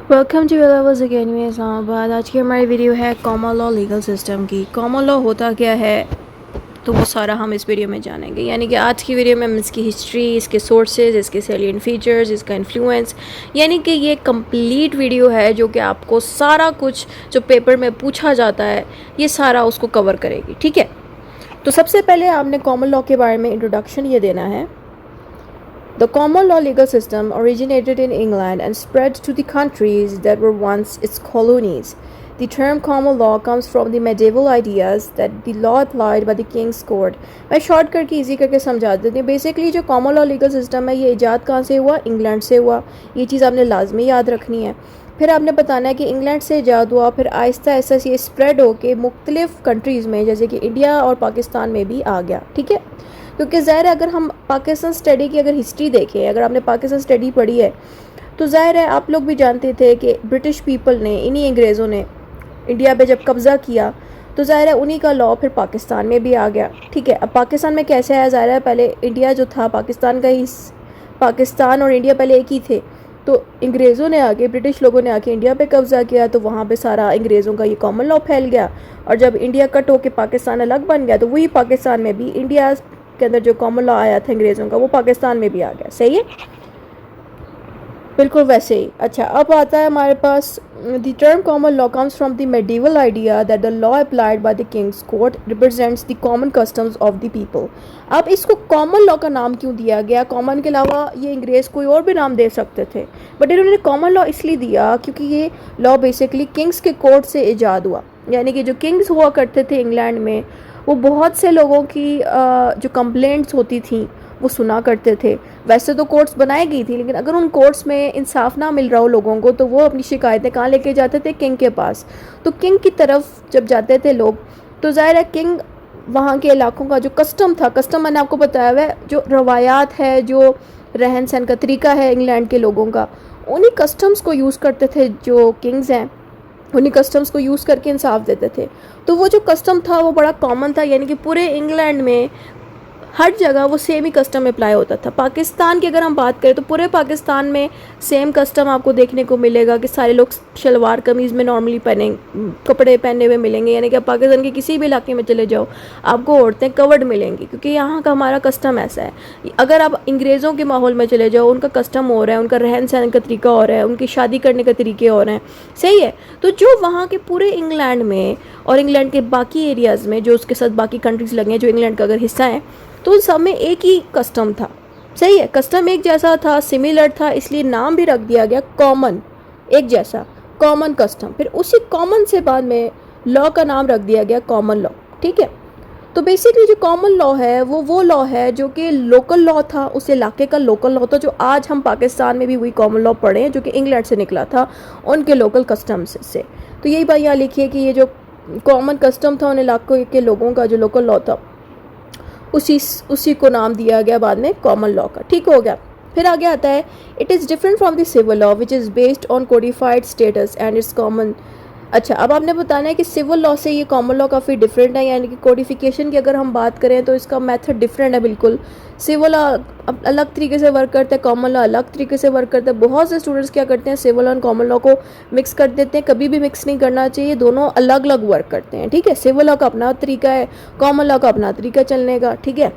Welcome to lovers academy Islamabad. आज की हमारी वीडियो है कॉमन लॉ लीगल सिस्टम की। कॉमन लॉ होता क्या है तो वो सारा हम इस वीडियो में जानेंगे। यानी कि आज की वीडियो में हम इसकी हिस्ट्री, इसके सोर्सेज, इसके सैलिएंट फीचर्स, इसका इन्फ्लुएंस, यानी कि ये कंप्लीट वीडियो है जो कि आपको सारा कुछ जो पेपर में पूछा जाता है ये सारा उसको कवर करेगी। ठीक है, तो सबसे पहले आपने कॉमन लॉ के बारे में इंट्रोडक्शन ये देना है। The common law legal system originated in England and spread to the countries that were once its colonies. The term common law comes from the medieval ideas that the law applied by the king's court. मैं short करके easy करके समझा देती हूँ। Basically जो common law legal system है ये ईजाद कहाँ से हुआ? इंग्लैंड से हुआ। ये चीज़ आपने लाजमी याद रखनी है। फिर आपने बताना है कि इंग्लैंड से ईजाद हुआ, फिर आहिस्ता आहिस्ता ये स्प्रेड होके मुख्तलिफ कंट्रीज़ में जैसे कि इंडिया और पाकिस्तान में भी आ गया। ठीक है, क्योंकि ज़ाहिर है अगर हम पाकिस्तान स्टडी की अगर हिस्ट्री देखें, अगर आपने पाकिस्तान स्टडी पढ़ी है तो ज़ाहिर है आप लोग भी जानते थे कि ब्रिटिश पीपल ने, इन्हीं अंग्रेज़ों ने इंडिया पे जब कब्ज़ा किया तो ज़ाहिर है उन्हीं का लॉ फिर पाकिस्तान में भी आ गया। ठीक है, अब पाकिस्तान में कैसे आया? ज़ाहिर है पहले इंडिया जो था पाकिस्तान का ही, पाकिस्तान और इंडिया पहले एक ही थे, तो अंग्रेज़ों ने आके, ब्रिटिश लोगों ने आके इंडिया पे कब्ज़ा किया तो वहाँ पे सारा अंग्रेज़ों का ये कॉमन लॉ फैल गया। और जब इंडिया कट होके पाकिस्तान अलग बन गया तो वही पाकिस्तान में भी इंडिया के अंदर जो कॉमन लॉ आया था अंग्रेज़ों का वो पाकिस्तान में भी आ गया। सही है, बिल्कुल वैसे ही। अच्छा, अब आता है हमारे पास the term common law comes from the medieval idea that the law applied by the king's court represents the common customs of the people. अब इसको कॉमन लॉ का नाम क्यों दिया गया? कॉमन के अलावा ये अंग्रेज़ कोई और भी नाम दे सकते थे, बट इन्होंने कॉमन लॉ इसलिए दिया क्योंकि ये लॉ बेसिकली किंग्स के कोर्ट से ईजाद हुआ। यानी कि जो किंग्स हुआ करते थे इंग्लैंड में वो बहुत से लोगों की जो कंप्लेंट्स होती थी वो सुना करते थे। वैसे तो कोर्ट्स बनाई गई थी, लेकिन अगर उन कोर्ट्स में इंसाफ ना मिल रहा हो लोगों को तो वो अपनी शिकायतें कहाँ लेके जाते थे? किंग के पास। तो किंग की तरफ जब जाते थे लोग तो ज़ाहिर है किंग वहाँ के इलाकों का जो कस्टम था, कस्टम मैंने आपको बताया हुआ है, जो रवायात है, जो रहन सहन का तरीका है इंग्लैंड के लोगों का, उन्हीं कस्टम्स को यूज़ करते थे जो किंग्स हैं, उन्हीं कस्टम्स को यूज़ करके इंसाफ देते थे। तो वो जो कस्टम था वो बड़ा कॉमन था, यानी कि पूरे इंग्लैंड में हर जगह वो सेम ही कस्टम अप्लाई होता था। पाकिस्तान की अगर हम बात करें तो पूरे पाकिस्तान में सेम कस्टम आपको देखने को मिलेगा कि सारे लोग शलवार कमीज़ में नॉर्मली कपड़े पहने हुए मिलेंगे। यानी कि आप पाकिस्तान के किसी भी इलाके में चले जाओ आपको औरतें कवर्ड मिलेंगी, क्योंकि यहाँ का हमारा कस्टम ऐसा है। अगर आप अंग्रेज़ों के माहौल में चले जाओ उनका कस्टम हो रहा है, उनका रहन सहन का तरीका हो रहा है, उनकी शादी करने का तरीके हो रहे हैं। सही है, तो जो वहाँ के पूरे इंग्लैंड में और इंग्लैंड के बाकी एरियाज़ में जो उसके साथ बाकी कंट्रीज़ लगे हैं जो इंग्लैंड का अगर हिस्सा है तो सब में एक ही कस्टम था। सही है, कस्टम एक जैसा था, सिमिलर था, इसलिए नाम भी रख दिया गया कॉमन, एक जैसा, कॉमन कस्टम। फिर उसी कॉमन से बाद में लॉ का नाम रख दिया गया कॉमन लॉ। ठीक है, तो बेसिकली जो कॉमन लॉ है वो लॉ है जो कि लोकल लॉ था, उस इलाके का लोकल लॉ था, जो आज हम पाकिस्तान में भी वही कॉमन लॉ पढ़े हैं जो कि इंग्लैंड से निकला था उनके लोकल कस्टम्स से। तो यही बात यहाँ लिखिए कि ये जो कॉमन कस्टम था उन इलाकों के लोगों का, जो लोकल लॉ था, उसी को नाम दिया गया बाद में कॉमन लॉ का। ठीक हो गया। फिर आगे आता है it is different from the civil law which is based on codified statutes and it's common. अच्छा, अब आपने बताना है कि सिविल लॉ से ये कॉमन लॉ काफ़ी डिफरेंट है, यानी कि कोडिफिकेशन की अगर हम बात करें तो इसका मेथड डिफरेंट है बिल्कुल। सिविल लॉ अलग तरीके से वर्क करता है, कॉमन लॉ अलग तरीके से वर्क करता है। बहुत से स्टूडेंट्स क्या करते हैं, सिविल लॉ और कॉमन लॉ को मिक्स कर देते हैं। कभी भी मिक्स नहीं करना चाहिए, दोनों अलग अलग वर्क करते हैं। ठीक है, सिविल लॉ का अपना तरीका है, कॉमन लॉ का अपना तरीका चलने का। ठीक है,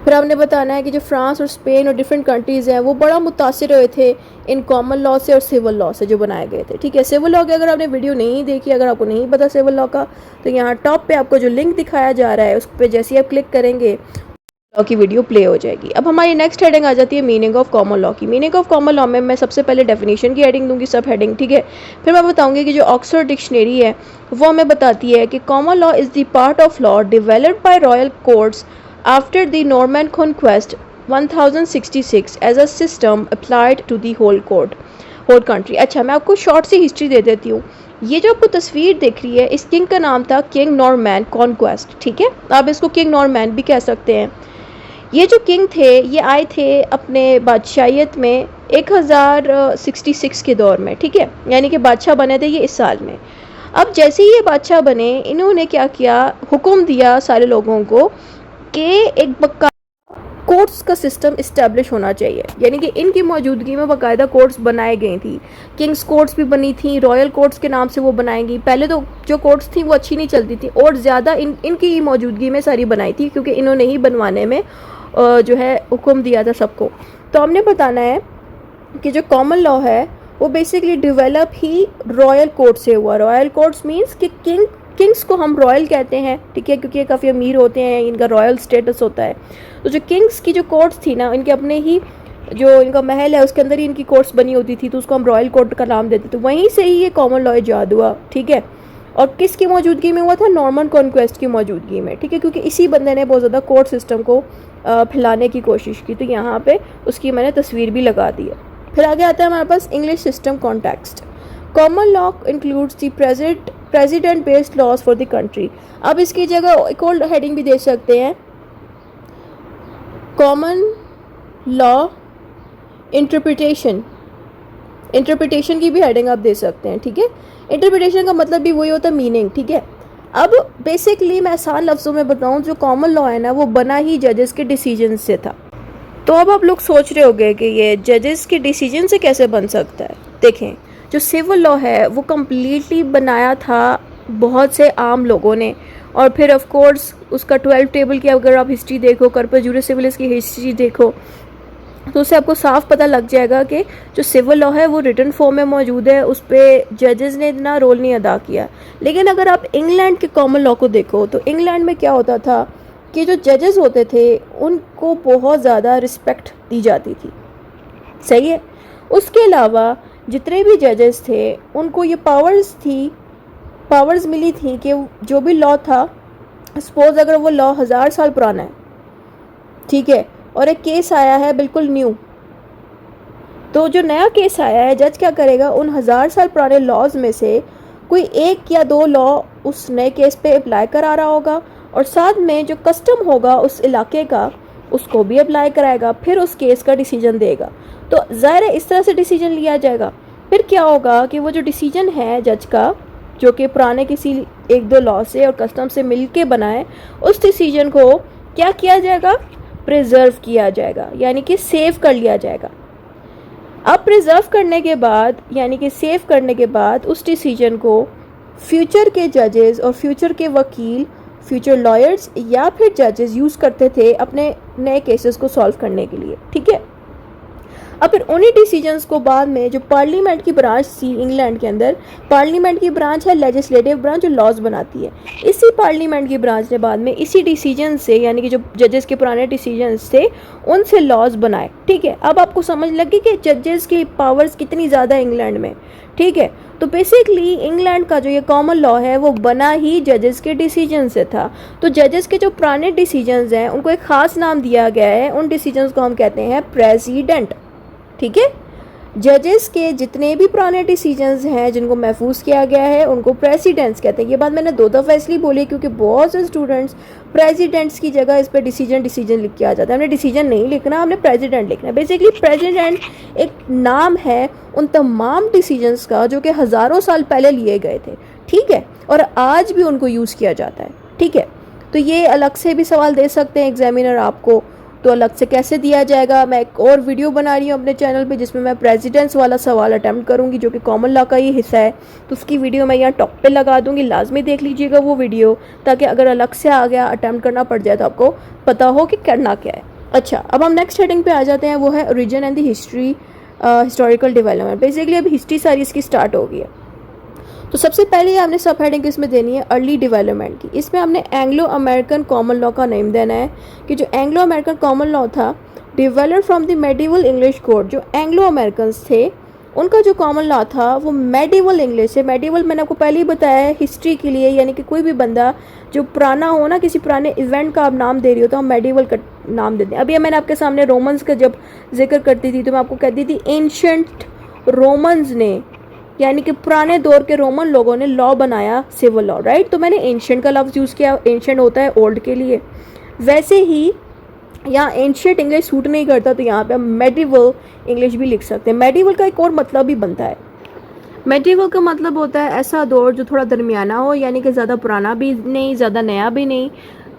फिर हमने बताना है कि जो फ्रांस और स्पेन और डिफरेंट कंट्रीज़ हैं वो बड़ा मुतासिर हुए थे इन कॉमन लॉ से और सिविल लॉ से जो बनाए गए थे। ठीक है, सिविल लॉ की अगर आपने वीडियो नहीं देखी, अगर आपको नहीं पता सिविल लॉ का, तो यहाँ टॉप पे आपको जो लिंक दिखाया जा रहा है उस पर जैसे आप क्लिक करेंगे लॉ की वीडियो प्ले हो जाएगी। अब हमारी नेक्स्ट हेडिंग आ जाती है मीनिंग ऑफ कॉमन लॉ की। मीनिंग ऑफ कॉमन लॉ में मैं सबसे पहले डेफिनेशन की हेडिंग दूंगी, सब हेडिंग। ठीक है, फिर मैं बताऊंगी कि जो ऑक्सफोर्ड डिक्शनरी है वो हमें बताती है कि common law is the part of law developed by royal courts after the Norman conquest 1066 as a system applied to the whole country। अच्छा, मैं आपको शॉर्ट सी हिस्ट्री दे देती हूँ। ये जो आपको तस्वीर दिख रही है इस किंग का नाम था किंग नॉर्मैन कॉन्क्वेस्ट। ठीक है, आप इसको किंग नॉर्मैन भी कह सकते हैं। ये जो किंग थे ये आए थे अपने बादशाहियत में 1066 के दौर में। ठीक है, यानी कि बादशाह बने थे ये इस साल में। अब जैसे ही ये बादशाह बने इन्होंने क्या किया, हुक्म दिया सारे लोगों को कि एक कोर्ट्स का सिस्टम इस्टेब्लिश होना चाहिए, यानी कि इनकी मौजूदगी में बाकायदा कोर्ट्स बनाई गई थी। किंग्स कोर्ट्स भी बनी थी, रॉयल कोर्ट्स के नाम से वो बनाएंगी। पहले तो जो कोर्ट्स थी वो अच्छी नहीं चलती थी और ज़्यादा इनकी मौजूदगी में सारी बनाई थी, क्योंकि इन्होंने ही बनवाने में जो है हुक्म दिया था सबको। तो हमने बताना है कि जो कॉमन लॉ है वो बेसिकली डेवलप ही रॉयल कोर्ट से हुआ। रॉयल कोर्ट्स मीन्स कि किंग्स को हम रॉयल कहते हैं, ठीक है, क्योंकि ये काफ़ी अमीर होते हैं, इनका रॉयल स्टेटस होता है। तो जो किंग्स की जो कोर्ट्स थी ना, इनके अपने ही जो इनका महल है उसके अंदर ही इनकी कोर्ट्स बनी होती थी, तो उसको हम रॉयल कोर्ट का नाम देते थे। वहीं से ही ये कॉमन लॉ ईजाद हुआ, ठीक है। और किसकी मौजूदगी में हुआ था? नॉर्मन कॉन्क्वेस्ट की मौजूदगी में, ठीक है, क्योंकि इसी बंदे ने बहुत ज़्यादा कोर्ट सिस्टम को फैलाने की कोशिश की। तो यहाँ पे उसकी मैंने तस्वीर भी लगा दी है। फिर आगे आता है हमारे पास English system context. Common law includes the precedent based laws for the country. अब इसकी जगह एक और हेडिंग भी दे सकते हैं, कॉमन लॉ इंटरप्रिटेशन की भी हेडिंग आप दे सकते हैं, ठीक है। इंटरप्रिटेशन का मतलब भी वही होता है, मीनिंग, ठीक है। अब बेसिकली मैं आसान लफ्ज़ों में बताऊं, जो कॉमन लॉ है ना वो बना ही जजेस के डिसीजन से था। तो अब आप लोग सोच रहे होंगे कि ये जजेस के डिसीजन से कैसे बन सकता है। देखें, जो सिविल लॉ है वो कम्प्लीटली बनाया था बहुत से आम लोगों ने, और फिर ऑफ कोर्स उसका 12 टेबल की अगर आप हिस्ट्री देखो, कॉर्पस जुरिस सिविलिस की हिस्ट्री देखो, तो उससे आपको साफ पता लग जाएगा कि जो सिविल लॉ है वो रिटन फॉर्म में मौजूद है, उस पर जजेस ने इतना रोल नहीं अदा किया। लेकिन अगर आप इंग्लैंड के कॉमन लॉ को देखो तो इंग्लैंड में क्या होता था कि जो जजेस होते थे उनको बहुत ज़्यादा रिस्पेक्ट दी जाती थी, सही है। उसके अलावा जितने भी जजेस थे उनको ये पावर्स मिली थी कि जो भी लॉ था, सपोज अगर वो लॉ 1000 साल पुराना है, ठीक है, और एक केस आया है बिल्कुल न्यू, तो जो नया केस आया है जज क्या करेगा, उन 1000 साल पुराने लॉज में से कोई 1 या 2 लॉ उस नए केस पे अप्लाई करा रहा होगा, और साथ में जो कस्टम होगा उस इलाके का उसको भी अप्लाई कराएगा, फिर उस केस का डिसीजन देगा। तो ज़ाहिर है इस तरह से डिसीजन लिया जाएगा। फिर क्या होगा कि वो जो डिसीजन है जज का, जो कि पुराने किसी 1-2 लॉ से और कस्टम से मिल के बनाए, उस डिसीजन को क्या किया जाएगा, प्रिजर्व किया जाएगा, यानी कि सेव कर लिया जाएगा। अब प्रिजर्व करने के बाद, यानी कि सेव करने के बाद, उस डिसीजन को फ्यूचर के जजेस और फ्यूचर के वकील, फ्यूचर लॉयर्स या फिर जजेस यूज़ करते थे अपने नए केसेस को सॉल्व करने के लिए, ठीक है। अब फिर उन्हीं डिसीजंस को बाद में जो पार्लियामेंट की ब्रांच थी इंग्लैंड के अंदर, पार्लियामेंट की ब्रांच है लेजिस्लेटिव ब्रांच जो लॉज बनाती है, इसी पार्लियामेंट की ब्रांच ने बाद में इसी डिसीजन से, यानी कि जो जजेस के पुराने डिसीजंस थे उनसे लॉज बनाए, ठीक है। अब आपको समझ लगी कि जजेस की पावर्स कितनी ज़्यादा इंग्लैंड में, ठीक है। तो बेसिकली इंग्लैंड का जो ये कॉमन लॉ है वो बना ही जजेस के डिसीजन से था। तो जजेस के जो पुराने डिसीजंस हैं उनको एक ख़ास नाम दिया गया है, उन डिसीजंस को हम कहते हैं प्रेसिडेंट, ठीक है। जजेस के जितने भी पुराने डिसीजंस हैं जिनको महफूज किया गया है उनको प्रेसिडेंट्स कहते हैं। ये बात मैंने 2 दफ़ा इसलिए बोली क्योंकि बहुत से स्टूडेंट्स प्रेसिडेंट्स की जगह इस पर डिसीजन लिख के आ जाता है। हमने डिसीजन नहीं लिखना, हमने प्रेसिडेंट लिखना है। बेसिकली प्रेसिडेंट एक नाम है उन तमाम डिसीजंस का जो कि हज़ारों साल पहले लिए गए थे, ठीक है, और आज भी उनको यूज़ किया जाता है, ठीक है। तो ये अलग से भी सवाल दे सकते हैं एग्जामिनर आपको, तो अलग से कैसे दिया जाएगा। मैं एक और वीडियो बना रही हूँ अपने चैनल पे जिसमें मैं प्रेसिडेंट्स वाला सवाल अटैम्प्ट करूँगी जो कि कॉमन लॉ का ही हिस्सा है, तो उसकी वीडियो मैं यहाँ टॉप पे लगा दूँगी, लाजमी देख लीजिएगा वो वीडियो, ताकि अगर अलग से आ गया अटैम्प्ट करना पड़ जाए तो आपको पता हो कि करना क्या है। अच्छा, अब हम नेक्स्ट हेडिंग पे आ जाते हैं, वो है origin and the historical development. Basically अब हिस्ट्री सारी इसकी स्टार्ट हो गई है। तो सबसे पहले हमने सब हेडिंग इसमें देनी है अर्ली डेवलपमेंट की। इसमें हमने एंग्लो अमेरिकन कॉमन लॉ का नेम देना है कि जो एंग्लो अमेरिकन कॉमन लॉ था develop from the medieval English code. जो एंग्लो अमेरिकन थे उनका जो कॉमन लॉ था वो मेडिवल इंग्लिश से, मेडिवल मैंने आपको पहले ही बताया है हिस्ट्री के लिए, यानी कि कोई भी बंदा जो पुराना हो ना, किसी पुराने इवेंट का आप नाम दे रही हो तो हम मेडिवल का नाम देते हैं। अभी मैंने आपके सामने रोमन्स का जब जिक्र करती थी तो मैं आपको कहती थी एंशंट रोमन्स ने, यानी कि पुराने दौर के रोमन लोगों ने लॉ बनाया, सिविल लॉ, राइट। तो मैंने एंशंट का लफ्ज़ यूज़ किया, एंशंट होता है ओल्ड के लिए। वैसे ही यहाँ एंशंट इंग्लिश सूट नहीं करता तो यहाँ पे हम मेडिवल इंग्लिश भी लिख सकते हैं। मेडिवल का एक और मतलब भी बनता है। मेडिवल का मतलब होता है ऐसा दौर जो थोड़ा दरमियाना हो, यानी कि ज़्यादा पुराना भी नहीं, ज़्यादा नया भी नहीं,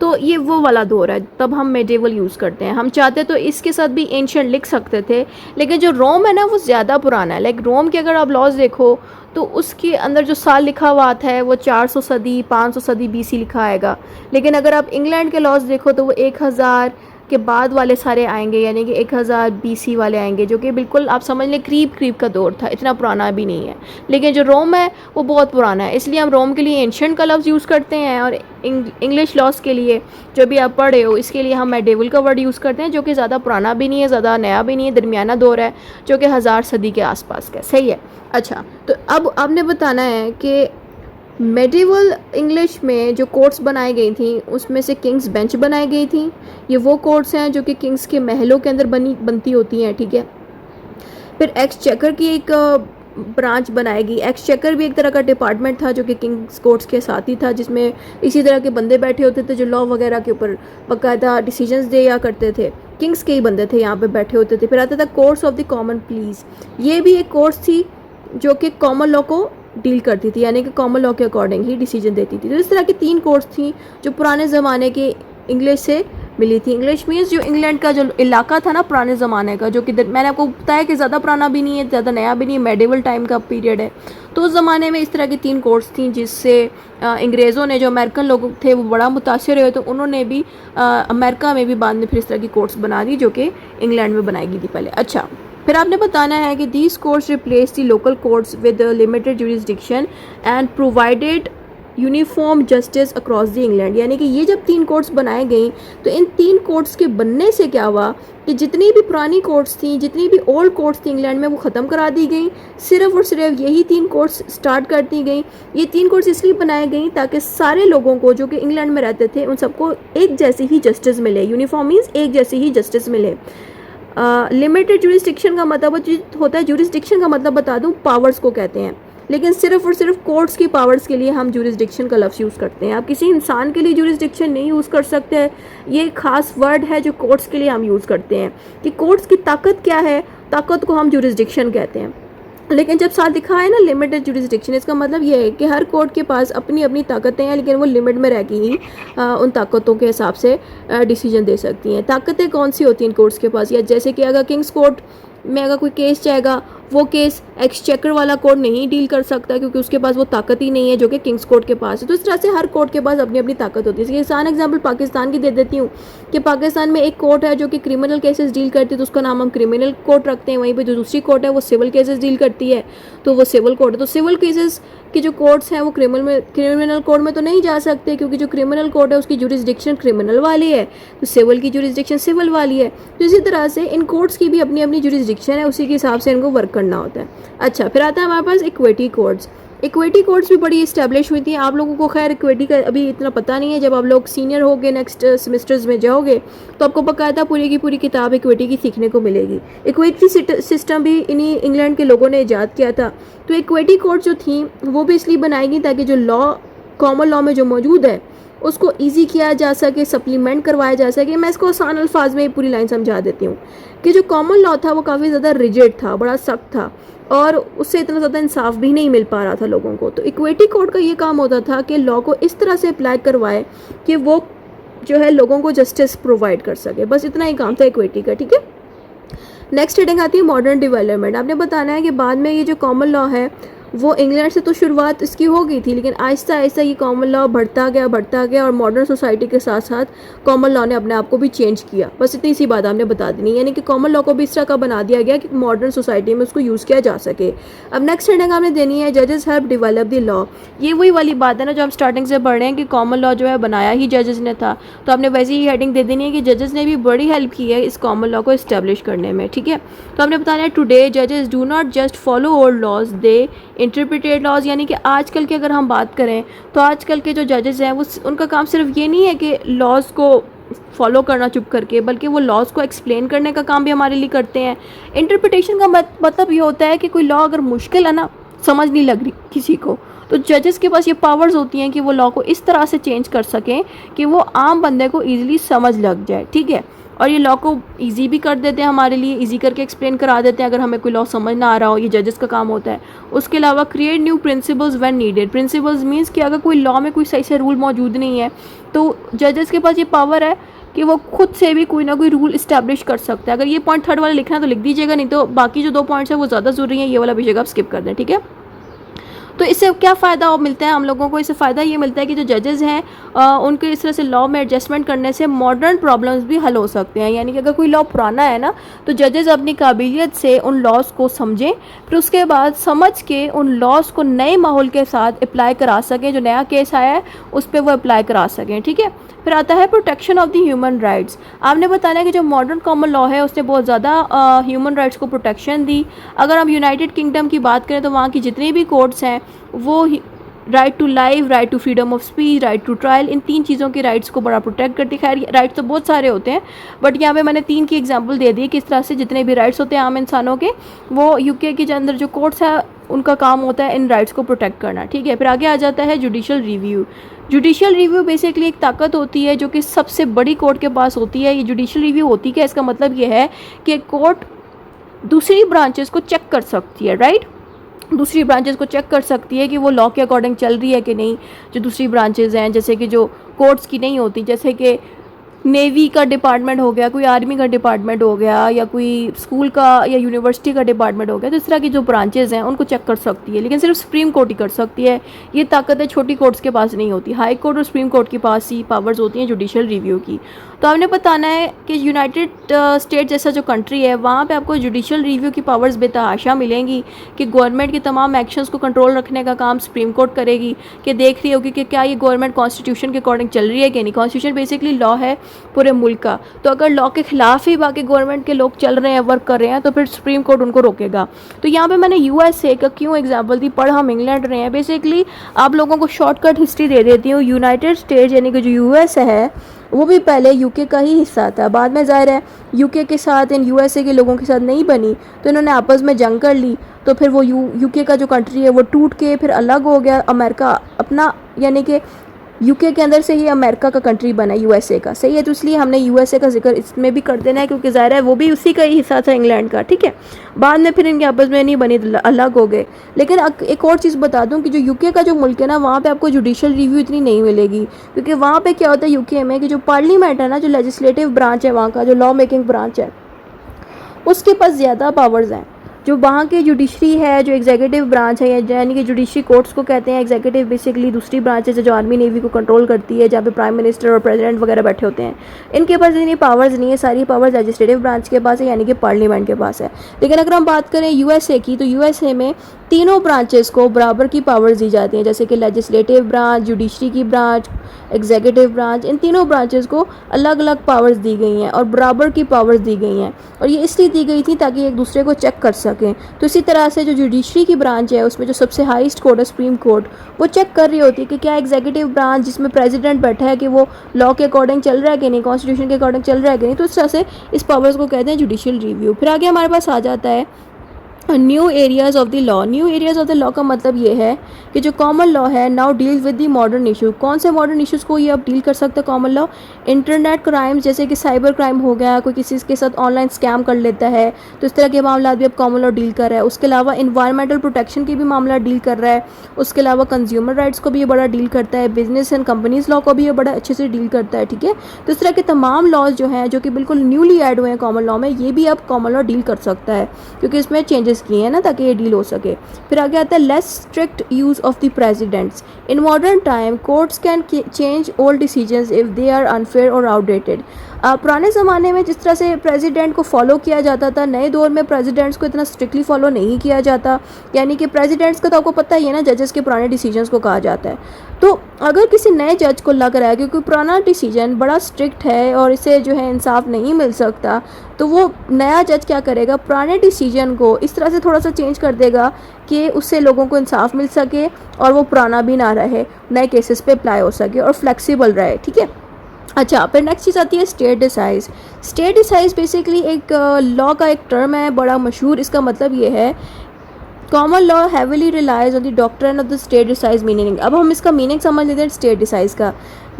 तो ये वो वाला दौर है, तब हम मेडिवल यूज़ करते हैं। हम चाहते तो इसके साथ भी एंशिएंट लिख सकते थे, लेकिन जो रोम है ना वो ज़्यादा पुराना है। लाइक रोम के अगर आप लॉज देखो तो उसके अंदर जो साल लिखा हुआ आता है वो 400 सदी 500 सदी बीसी लिखा आएगा। लेकिन अगर आप इंग्लैंड के लॉज देखो तो वो 1000 के बाद वाले सारे आएंगे, यानी कि 1000 बीसी वाले आएंगे, जो कि बिल्कुल आप समझ लें क्रीब का दौर था, इतना पुराना भी नहीं है। लेकिन जो रोम है वो बहुत पुराना है, इसलिए हम रोम के लिए एंशिएंट का लफ्ज़ यूज़ करते हैं, और इंग्लिश लॉज के लिए जो भी आप पढ़े हो इसके लिए हम मेडिवल का वर्ड यूज़ करते हैं, जो कि ज़्यादा पुराना भी नहीं है, ज़्यादा नया भी नहीं है, दरमियाना दौर है, जो कि 1000 सदी के आसपास का। सही है। अच्छा, तो अब आपने बताना है कि मेडिवल इंग्लिश में जो कोर्ट्स बनाई गई थी उसमें से किंग्स बेंच बनाई गई थी। ये वो कोर्ट्स हैं जो कि किंग्स के महलों के अंदर बनती होती हैं, ठीक है। फिर एक्सचेकर की एक ब्रांच बनाएगी। एक्सचेकर भी एक तरह का डिपार्टमेंट था जो कि किंग्स कोर्ट्स के साथ ही था, जिसमें इसी तरह के बंदे बैठे होते थे जो लॉ वगैरह के ऊपर बाकायदा डिसीजंस दिया करते थे। किंग्स के ही बंदे थे यहाँ पे बैठे होते थे। फिर आता था courts of the common please. ये भी एक कोर्ट्स थी जो कि कॉमन लॉ को डील करती थी, यानी कि कॉमन लॉ के अकॉर्डिंग ही डिसीजन देती थी। तो इस तरह की 3 कोर्ट्स थी जो पुराने ज़माने के इंग्लिश से मिली थी। इंग्लिश मीन्स जो इंग्लैंड का जो इलाका था ना पुराने ज़माने का, जो कि मैंने आपको बताया कि ज़्यादा पुराना भी नहीं है, ज़्यादा नया भी नहीं है, मेडिवल टाइम का पीरियड है। तो उस ज़माने में इस तरह की 3 कोर्ट्स थी, जिससे अंग्रेज़ों ने, जो अमेरिकन लोग थे वो बड़ा मुतासिर हुए, तो उन्होंने भी अमेरिका में भी बाद में फिर इस तरह की कोर्ट्स बना दी जो कि इंग्लैंड में बनाई गई थी पहले। अच्छा, फिर आपने बताना है कि these courts replace the local courts with limited jurisdiction and provided uniform justice across the England. यानी कि ये जब 3 कोर्ट्स बनाए गई तो इन 3 कोर्ट्स के बनने से क्या हुआ कि जितनी भी पुरानी कोर्ट्स थी, जितनी भी ओल्ड कोर्ट्स थी इंग्लैंड में, वो ख़त्म करा दी गई। सिर्फ और सिर्फ यही 3 कोर्ट्स स्टार्ट कर दी गई। ये 3 कोर्ट्स इसलिए बनाई गई ताकि सारे लोगों को जो कि इंग्लैंड में रहते थे उन सबको एक जैसी ही जस्टिस मिले। यूनिफॉर्म मीन्स एक जैसी ही जस्टिस मिले। लिमिटेड जुरिस्डिक्शन का मतलब होता है, जुरिस्डिक्शन का मतलब बता दूं पावर्स को कहते हैं, लेकिन सिर्फ और सिर्फ कोर्ट्स की पावर्स के लिए हम जुरिस्डिक्शन का लफ्ज़ यूज़ करते हैं। आप किसी इंसान के लिए जुरिस्डिक्शन नहीं यूज़ कर सकते हैं। ये खास वर्ड है जो कोर्ट्स के लिए हम यूज़ करते हैं कि कोर्ट्स की ताकत क्या है, ताकत को हम जुरिस्डिक्शन कहते हैं। लेकिन जब साथ लिखा है ना लिमिटेड जुरिस्डिक्शन, इसका मतलब ये है कि हर कोर्ट के पास अपनी अपनी ताकतें हैं, लेकिन वो लिमिट में रह के ही उन ताकतों के हिसाब से डिसीजन दे सकती हैं। ताकतें कौन सी होती हैं इन कोर्ट्स के पास? या जैसे कि अगर किंग्स कोर्ट में अगर कोई केस जाएगा, वो केस एक्सचेकर वाला कोर्ट नहीं डील कर सकता, क्योंकि उसके पास वो ताकत ही नहीं है जो कि किंग्स कोर्ट के पास है। तो इस तरह से हर कोर्ट के पास अपनी अपनी ताकत होती है। इसकी आसान एग्जांपल पाकिस्तान की दे देती हूँ कि पाकिस्तान में एक कोर्ट है जो कि क्रिमिनल केसेस डील करती है, तो उसका नाम हम क्रिमिनल कोर्ट रखते हैं। वहीं पर जो दूसरी कोर्ट है वो सिविल केसेस डील करती है, तो वो सिविल कोर्ट है। तो सिविल केसेस की जो कोर्ट्स हैं वो क्रिमिनल कोर्ट में तो नहीं जा सकते, क्योंकि जो क्रिमिनल कोर्ट है उसकी जुरिस्डिक्शन क्रिमिनल वाली है, तो सिविल की जुरिस्डिक्शन सिविल वाली है। तो इसी तरह से इन कोर्ट्स की भी अपनी अपनी जुरिस्डिक्शन है, उसी के हिसाब से इनको वर्क करना होता है। अच्छा, फिर आता है हमारे पास इक्विटी कोर्ट्स। इक्विटी कोर्ट्स भी बड़ी इस्टेब्लिश हुई थी। आप लोगों को खैर इक्विटी का अभी इतना पता नहीं है। जब आप लोग सीनियर होगे, नेक्स्ट सेमेस्टर्स में जाओगे, तो आपको बाकायदा पूरी की पूरी किताब इक्विटी की सीखने को मिलेगी। इक्विटी सिस्टम भी इन्हीं इंग्लैंड के लोगों ने ईजाद किया था। तो इक्विटी कोर्ट जो थी वो भी इसलिए बनाई गई ताकि जो लॉ, कॉमन लॉ में जो मौजूद है उसको ईजी किया जा सके, सप्लीमेंट करवाया जा सके। मैं इसको आसान अल्फाज में पूरी लाइन समझा देती हूँ कि जो कॉमन लॉ था वो काफ़ी ज़्यादा रिजिड था, बड़ा सख्त था, और उससे इतना ज़्यादा इंसाफ भी नहीं मिल पा रहा था लोगों को। तो इक्विटी कोर्ट का ये काम होता था कि लॉ को इस तरह से अप्लाई करवाए कि वो जो है लोगों को जस्टिस प्रोवाइड कर सके। बस इतना ही काम था इक्विटी का, ठीक है। नेक्स्ट हेडिंग आती है मॉडर्न डेवलपमेंट। आपने बताना है कि बाद में ये जो कॉमन लॉ है वो इंग्लैंड से तो शुरुआत इसकी हो गई थी, लेकिन आहिस्ता आहिस्ता ये कॉमन लॉ बढ़ता गया और मॉडर्न सोसाइटी के साथ साथ कॉमन लॉ ने अपने आप को भी चेंज किया। बस इतनी सी बात आपने बता देनी, यानी कि कॉमन लॉ को भी इस तरह का बना दिया गया कि मॉडर्न सोसाइटी में उसको यूज़ किया जा सके। अब नेक्स्ट हेडिंग आपने देनी है जजेस हेल्प डेवलप द लॉ। ये वही वाली बात है ना जो हम स्टार्टिंग से पढ़ रहे हैं कि कॉमन लॉ जो है बनाया ही जजेस ने था, तो आपने वैसी ही हेडिंग दे देनी है कि जजेस ने भी बड़ी हेल्प की है इस कॉमन लॉ को इस्टेब्लिश करने में, ठीक है। तो आपने बताना है टुडे जजेस do not just follow old laws, they interpreted laws. यानी कि आजकल की अगर हम बात करें तो आजकल के जो जजेस हैं वो उनका काम सिर्फ ये नहीं है कि लॉज को फॉलो करना चुप करके, बल्कि वो लॉज को एक्सप्लेन करने का काम भी हमारे लिए करते हैं। इंटरप्रिटेशन का मतलब ये होता है कि कोई लॉ अगर मुश्किल है ना, समझ नहीं लग रही किसी को, तो जजेस के पास ये पावर्स होती हैं कि वो लॉ को इस तरह से चेंज कर सकें कि वो आम बंदे को ईजिली समझ लग जाए, ठीक है। और ये लॉ को ईजी भी कर देते हैं, हमारे लिए ईजी करके एक्सप्लेन करा देते हैं अगर हमें कोई लॉ समझ ना आ रहा हो, ये जजेस का काम होता है। उसके अलावा create new principles when needed. Principles means कि अगर कोई लॉ में कोई सही से रूल मौजूद नहीं है तो जजेस के पास ये पावर है कि वो खुद से भी कोई ना कोई रूल इस्टेब्लिश कर सकता है। अगर ये पॉइंट थर्ड वाला लिखना है तो लिख दीजिएगा, नहीं तो बाकी जो 2 पॉइंट्स हैं वो ज़्यादा ज़रूरी है, ये वाला भी जगह आप स्किप कर दें, ठीक है। तो इससे क्या फ़ायदा मिलता है हम लोगों को? इससे फ़ायदा ये मिलता है कि जो जजेस हैं उनके इस तरह से लॉ में एडजस्टमेंट करने से मॉडर्न प्रॉब्लम्स भी हल हो सकते हैं। यानी कि अगर कोई लॉ पुराना है ना तो जजेस अपनी काबिलियत से उन लॉज को समझें, फिर उसके बाद समझ के उन लॉज को नए माहौल के साथ अप्लाई करा सकें, जो नया केस आया है उस पर वो अप्लाई करा सकें, ठीक है। फिर आता है protection of the human rights. आपने बताना है कि जो मॉडर्न कॉमन लॉ है उसने बहुत ज़्यादा ह्यूमन राइट्स को प्रोटेक्शन दी। अगर हम यूनाइटेड किंगडम की बात करें तो वहाँ की जितनी भी कोर्ट्स हैं वो right to life, right to freedom of speech, right to trial, इन 3 चीज़ों के राइट्स को बड़ा प्रोटेक्ट करती है। खैर राइट्स तो बहुत सारे होते हैं बट यहाँ पे मैंने 3 की एग्जांपल दे दी किस तरह से जितने भी राइट्स होते हैं आम इंसानों के, वो यूके के अंदर जो कोर्ट्स है उनका काम होता है इन राइट्स को प्रोटेक्ट करना, ठीक है। फिर आगे आ जाता है judicial review. Judicial review basically एक ताकत होती है जो कि सबसे बड़ी कोर्ट के पास होती है। ये जुडिशल रिव्यू होती है, इसका मतलब ये है कि कोर्ट दूसरी ब्रांचेस को चेक कर सकती है, राइट। दूसरी ब्रांचेस को चेक कर सकती है कि वो लॉ के अकॉर्डिंग चल रही है कि नहीं। जो दूसरी ब्रांचेस हैं जैसे कि जो कोर्ट्स की नहीं होती, जैसे कि नेवी का डिपार्टमेंट हो गया, कोई आर्मी का डिपार्टमेंट हो गया, या कोई स्कूल का या यूनिवर्सिटी का डिपार्टमेंट हो गया, तो इस तरह की जो ब्रांचेस हैं उनको चेक कर सकती है, लेकिन सिर्फ सुप्रीम कोर्ट ही कर सकती है। ये ताकतें छोटी कोर्ट्स के पास नहीं होती। हाई कोर्ट और सुप्रीम कोर्ट के पास ही पावर्स होती हैं जुडिशल रिव्यू की। तो हमने बताना है कि यूनाइटेड स्टेट जैसा जो कंट्री है वहाँ पे आपको जुडिशल रिव्यू की पावर्स बेतहाशा मिलेंगी कि गवर्नमेंट के तमाम एक्शंस को कंट्रोल रखने का काम सुप्रीम कोर्ट करेगी, कि देख रही होगी कि क्या ये गवर्नमेंट कॉन्स्टिट्यूशन के अकॉर्डिंग चल रही है कि नहीं। कॉन्स्टिट्यूशन बेसिकली लॉ है पूरे मुल्क का, तो अगर लॉ के खिलाफ ही बाकी गवर्नमेंट के लोग चल रहे हैं, वर्क कर रहे हैं, तो फिर सुप्रीम कोर्ट उनको रोकेगा। तो यहाँ पे मैंने यूएसए का क्यों एग्जांपल दी, पढ़ हम इंग्लैंड रहे हैं। बेसिकली आप लोगों को शॉर्टकट हिस्ट्री दे देती हूँ। यूनाइटेड स्टेट्स यानी कि जो यूएस है वो भी पहले यूके का ही हिस्सा था। बाद में ज़ाहिर है यूके के साथ इन यूएसए के लोगों के साथ नहीं बनी, तो इन्होंने आपस में जंग कर ली, तो फिर वो यूके का जो कंट्री है वो टूट के फिर अलग हो गया। अमेरिका अपना यानी कि यूके के अंदर से ही अमेरिका का कंट्री बना यूएसए का, सही है। तो इसलिए हमने यूएसए का जिक्र इसमें भी कर देना है क्योंकि ज़ाहिर है वो भी उसी का ही हिस्सा था इंग्लैंड का, ठीक है। बाद में फिर इनके आपस में नहीं बनी, अलग हो गए। लेकिन एक और चीज़ बता दूं कि जो यूके का जो मुल्क है ना वहाँ पे आपको जुडिशल रिव्यू इतनी नहीं मिलेगी, क्योंकि वहाँ पे क्या होता है यूके में कि जो पार्लियामेंट है ना, जो लेजिस्लेटिव ब्रांच है वहाँ का, जो लॉ मेकिंग ब्रांच है, उसके पास ज़्यादा पावर्स हैं। जो वहाँ की जुडिशरी है, जो एग्जीक्यूटिव ब्रांच है, यानी कि जुडिशरी कोर्ट्स को कहते हैं। एग्जीक्यूटिव बेसिकली दूसरी ब्रांचेस है जो आर्मी नेवी को कंट्रोल करती है, जहाँ पे प्राइम मिनिस्टर और प्रेसिडेंट वगैरह बैठे होते हैं। इनके पास इतनी पावर्स नहीं है, सारी पावर्स लेजिस्लेटिव ब्रांच के पास है, यानी कि पार्लियामेंट के पास है। लेकिन अगर हम बात करें यूएसए की, तो यूएसए में तीनों ब्रांचेस को बराबर की पावर्स दी जाती हैं, जैसे कि लेजिस्लेटिव ब्रांच, जुडिशरी की ब्रांच, एग्जीक्यूटिव ब्रांच, इन तीनों ब्रांचेस को अलग अलग पावर्स दी गई हैं और बराबर की पावर्स दी गई हैं। और ये इसलिए दी गई थी ताकि एक दूसरे को चेक कर सकें। तो इसी तरह से जो जुडिशरी की ब्रांच है उसमें जो सबसे हाईएस्ट कोर्ट है सुप्रीम कोर्ट, वो चेक कर रही होती है कि क्या एग्जीक्यूटिव ब्रांच जिसमें प्रेसिडेंट बैठा है कि वो लॉ के अकॉर्डिंग चल रहा है कि नहीं, कॉन्स्टिट्यूशन के अकॉर्डिंग चल रहा है कि नहीं। तो इस तरह से इस पावर्स को कहते हैं जुडिशल रिव्यू। फिर आगे हमारे पास आ जाता है new areas of the law. New areas of the law का मतलब ये है कि जो कॉमन लॉ है now deal with the modern issue. कौन से मॉडर्न इशूज़ को ये अब डील कर सकता है कॉमन लॉ? इंटरनेट क्राइम्स, जैसे कि साइबर क्राइम हो गया, कोई किसी के साथ ऑनलाइन स्कैम कर लेता है, तो इस तरह के मामला भी अब कॉमन लॉ डील कर रहा है। उसके अलावा इन्वायरमेंटल प्रोटेक्शन की भी मामला डील कर रहा है। उसके अलावा कंज्यूमर राइट्स को भी ये बड़ा डील करता है। बिजनेस एंड कंपनीज लॉ को भी ये बड़ा अच्छे से डील करता है, ठीक है। तो इस तरह के तमाम लॉज जो हैं जो कि बिल्कुल न्यूली ऐड हुए हैं कॉमन लॉ में, ये भी अब कॉमन लॉ डील कर सकता है क्योंकि इसमें चेंजेस किए हैं ना ताकि डील हो सके। फिर आगे आता है less strict use of the precedents. In modern time courts can change old decisions if they are unfair और आउटडेटेड। पुराने ज़माने में जिस तरह से प्रेसिडेंट को फॉलो किया जाता था, नए दौर में प्रेसिडेंट्स को इतना स्ट्रिक्टली फॉलो नहीं किया जाता। यानी कि प्रेसिडेंट्स का तो आपको पता ही है ना, जजेस के पुराने डिसीजंस को कहा जाता है। तो अगर किसी नए जज को लग रहा है कि कोई पुराना डिसीजन बड़ा स्ट्रिक्ट है और इसे जो है इंसाफ नहीं मिल सकता, तो वो नया जज क्या करेगा, पुराने डिसीजन को इस तरह से थोड़ा सा चेंज कर देगा कि उससे लोगों को इंसाफ मिल सके और वो पुराना भी ना रहे, नए केसेस पे अप्लाई हो सके और फ्लेक्सिबल रहे, ठीक है। अच्छा, फिर नेक्स्ट चीज़ आती है स्टेट डिसाइज। स्टेट डिसाइज बेसिकली एक लॉ का एक टर्म है बड़ा मशहूर। इसका मतलब ये है common law heavily relies on the doctrine of the stare decisis meaning. अब हम इसका मीनिंग समझ लेते हैं स्टेट डिसाइज का।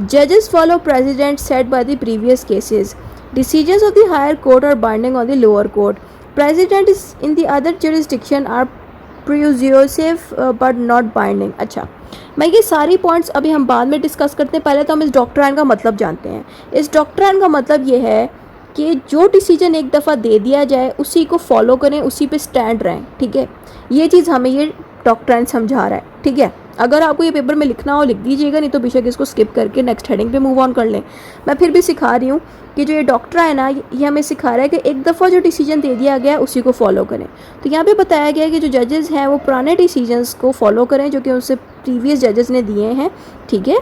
जजेस follow president set by the previous cases. Decisions of the higher court are binding on the lower court. President is in the other jurisdiction are persuasive but not binding. अच्छा, मैं ये सारी points अभी हम बाद में डिस्कस करते हैं, पहले तो हम इस डॉक्ट्राइन का मतलब जानते हैं। इस डॉक्ट्राइन का मतलब ये है कि जो डिसीजन एक दफ़ा दे दिया जाए उसी को फॉलो करें, उसी पे स्टैंड रहें, ठीक है। ये चीज़ हमें ये डॉक्ट्राइन समझा रहा है, ठीक है। अगर आपको ये पेपर में लिखना हो लिख दीजिएगा, नहीं तो बेशक इसको स्किप करके नेक्स्ट हेडिंग पे मूव ऑन कर लें। मैं फिर भी सिखा रही हूँ कि जो ये डॉक्टर है ना, ये हमें सिखा रहा है कि एक दफ़ा जो डिसीजन दे दिया गया उसी को फॉलो करें। तो यहाँ पे बताया गया है कि जो जजेस हैं वो पुराने डिसीजंस को फॉलो करें जो कि उनसे प्रीवियस जजेस ने दिए हैं, ठीक है।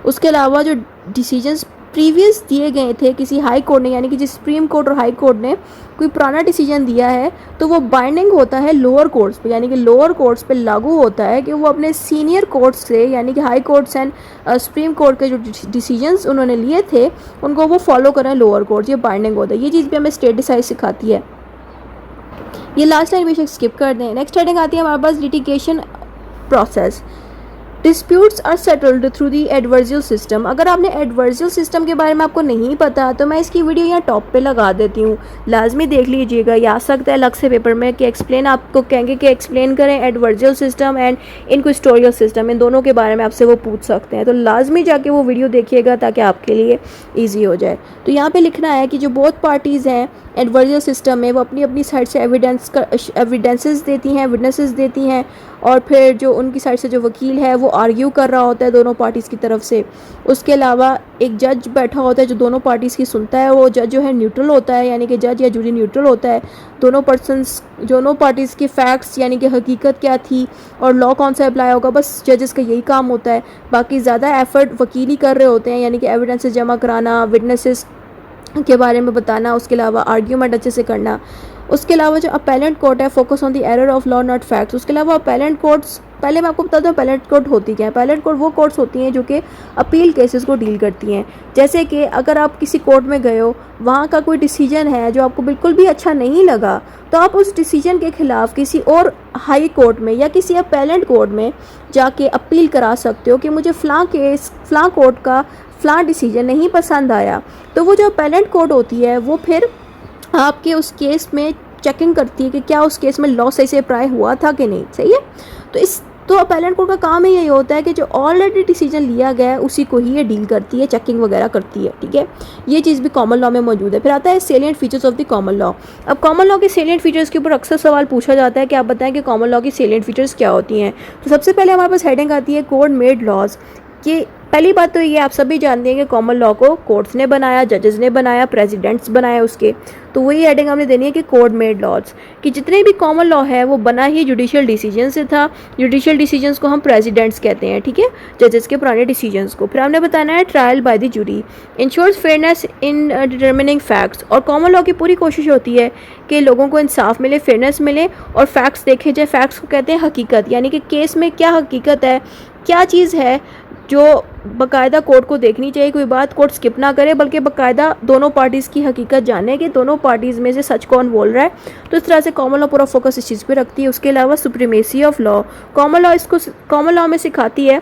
उसके अलावा जो डिसीजंस प्रीवियस दिए गए थे किसी हाई कोर्ट ने, यानी कि जिस सुप्रीम कोर्ट और हाई कोर्ट ने कोई पुराना डिसीजन दिया है तो वो बाइंडिंग होता है लोअर कोर्ट्स पे, यानी कि लोअर कोर्ट्स पे लागू होता है कि वो अपने सीनियर कोर्ट्स से, यानी कि high courts and supreme court के जो डिसीजंस उन्होंने लिए थे उनको वो फॉलो करें लोअर कोर्ट्स। ये बाइंडिंग होता है। ये चीज़ भी हमें स्टेट डिसाइड सिखाती है। ये लास्ट लाइन बेशक स्किप कर दें। नेक्स्ट हेडिंग आती है हमारे पास litigation process. Disputes are settled through the adversarial system. अगर आपने एडवर्जियल सिस्टम के बारे में आपको नहीं पता तो मैं इसकी वीडियो यहाँ टॉप पे लगा देती हूँ, लाजमी देख लीजिएगा। ये आ सकता है अलग से पेपर में कि एक्सप्लेन, आपको कहेंगे कि एक्सप्लेन करें एडवर्जियल सिस्टम एंड इनक्विस्टोरियल सिस्टम, इन दोनों के बारे में आपसे वो पूछ सकते हैं। तो लाजमी जाके वो वीडियो देखिएगा ताकि आपके लिए ईजी हो जाए। तो यहाँ पर लिखना है कि जो बोथ पार्टीज़ हैं एडवर्जियल सिस्टम में वो अपनी अपनी साइड से एविडेंसेस देती हैं, विटनेसेस देती हैं, और फिर जो उनकी साइड से जो वकील है वो आर्ग्यू कर रहा होता है दोनों पार्टीज़ की तरफ से। उसके अलावा एक जज बैठा होता है जो दोनों पार्टीज़ की सुनता है। वो जज जो है न्यूट्रल होता है, यानी कि जज या जूरी न्यूट्रल होता है। दोनों पार्टीज़ के फैक्ट्स, यानी कि हकीकत क्या थी और लॉ कौन सा अप्लाई होगा, बस जजेस का यही काम होता है। बाकी ज़्यादा एफर्ट वकील ही कर रहे होते हैं, यानी कि एविडेंसेस जमा कराना, विटनेसेस के बारे में बताना, उसके अलावा आर्ग्यूमेंट अच्छे से करना। उसके अलावा जो अपेलेंट कोर्ट है focus on the error of law not facts. उसके अलावा अपेलेंट कोर्ट्स, पहले मैं आपको बता दूं अपेलेंट कोर्ट होती क्या है। अपेलेंट कोर्ट वो कोर्ट्स होती हैं जो कि अपील केसेस को डील करती हैं। जैसे कि अगर आप किसी कोर्ट में गए हो, वहाँ का कोई डिसीजन है जो आपको बिल्कुल भी अच्छा नहीं लगा, तो आप उस डिसीजन के खिलाफ किसी और हाई कोर्ट में या किसी अपेलेंट कोर्ट में जाके अपील करा सकते हो कि मुझे फ़लाँ कोर्ट का फ़लाँ डिसीजन नहीं पसंद आया। तो वो जो अपेलेंट कोर्ट होती है वो फिर आपके उस केस में चेकिंग करती है कि क्या उस केस में लॉ सही से अप्लाई हुआ था कि नहीं, सही है। तो अपेलेंट कोर्ट का काम ही यही होता है कि जो ऑलरेडी डिसीजन लिया गया है उसी को ही ये डील करती है, चेकिंग वगैरह करती है, ठीक है। ये चीज़ भी कॉमन लॉ में मौजूद है। फिर आता है salient features of the common law. अब कॉमन लॉ के सेलिएंट फीचर्स के ऊपर अक्सर सवाल पूछा जाता है कि आप बताएं कि कॉमन लॉ की सेलिएंट फीचर्स क्या होती हैं। तो सबसे पहले हमारे पास हेडिंग आती है कोड मेड लॉज। कि पहली बात तो ये आप सभी जानते हैं कि कॉमन लॉ को कोर्ट्स ने बनाया, जजेस ने बनाया, प्रेसिडेंट्स बनाया उसके। तो वही हेडिंग हमने देनी है कि कोड मेड लॉज, कि जितने भी कॉमन लॉ है वो बना ही जुडिशियल डिसीजन से था। जुडिशियल डिसीजंस को हम प्रेसिडेंट्स कहते हैं, ठीक है, जजेस के पुराने डिसीजंस को। फिर हमने बताना है trial by the jury ensures fairness in determining facts. और कॉमन लॉ की पूरी कोशिश होती है कि लोगों को इंसाफ मिले, फेयरनेस मिले और फैक्ट्स देखे जाए। फैक्ट्स को कहते हैं हकीकत, यानी कि केस में क्या हकीकत है, क्या चीज़ है जो बाकायदा कोर्ट को देखनी चाहिए। कोई बात कोर्ट स्किप ना करे बल्कि बाकायदा दोनों पार्टीज़ की हकीकत जाने कि दोनों पार्टीज़ में से सच कौन बोल रहा है। तो इस तरह से कॉमन लॉ पूरा फोकस इस चीज़ पे रखती है। उसके अलावा supremacy of law, common law में सिखाती है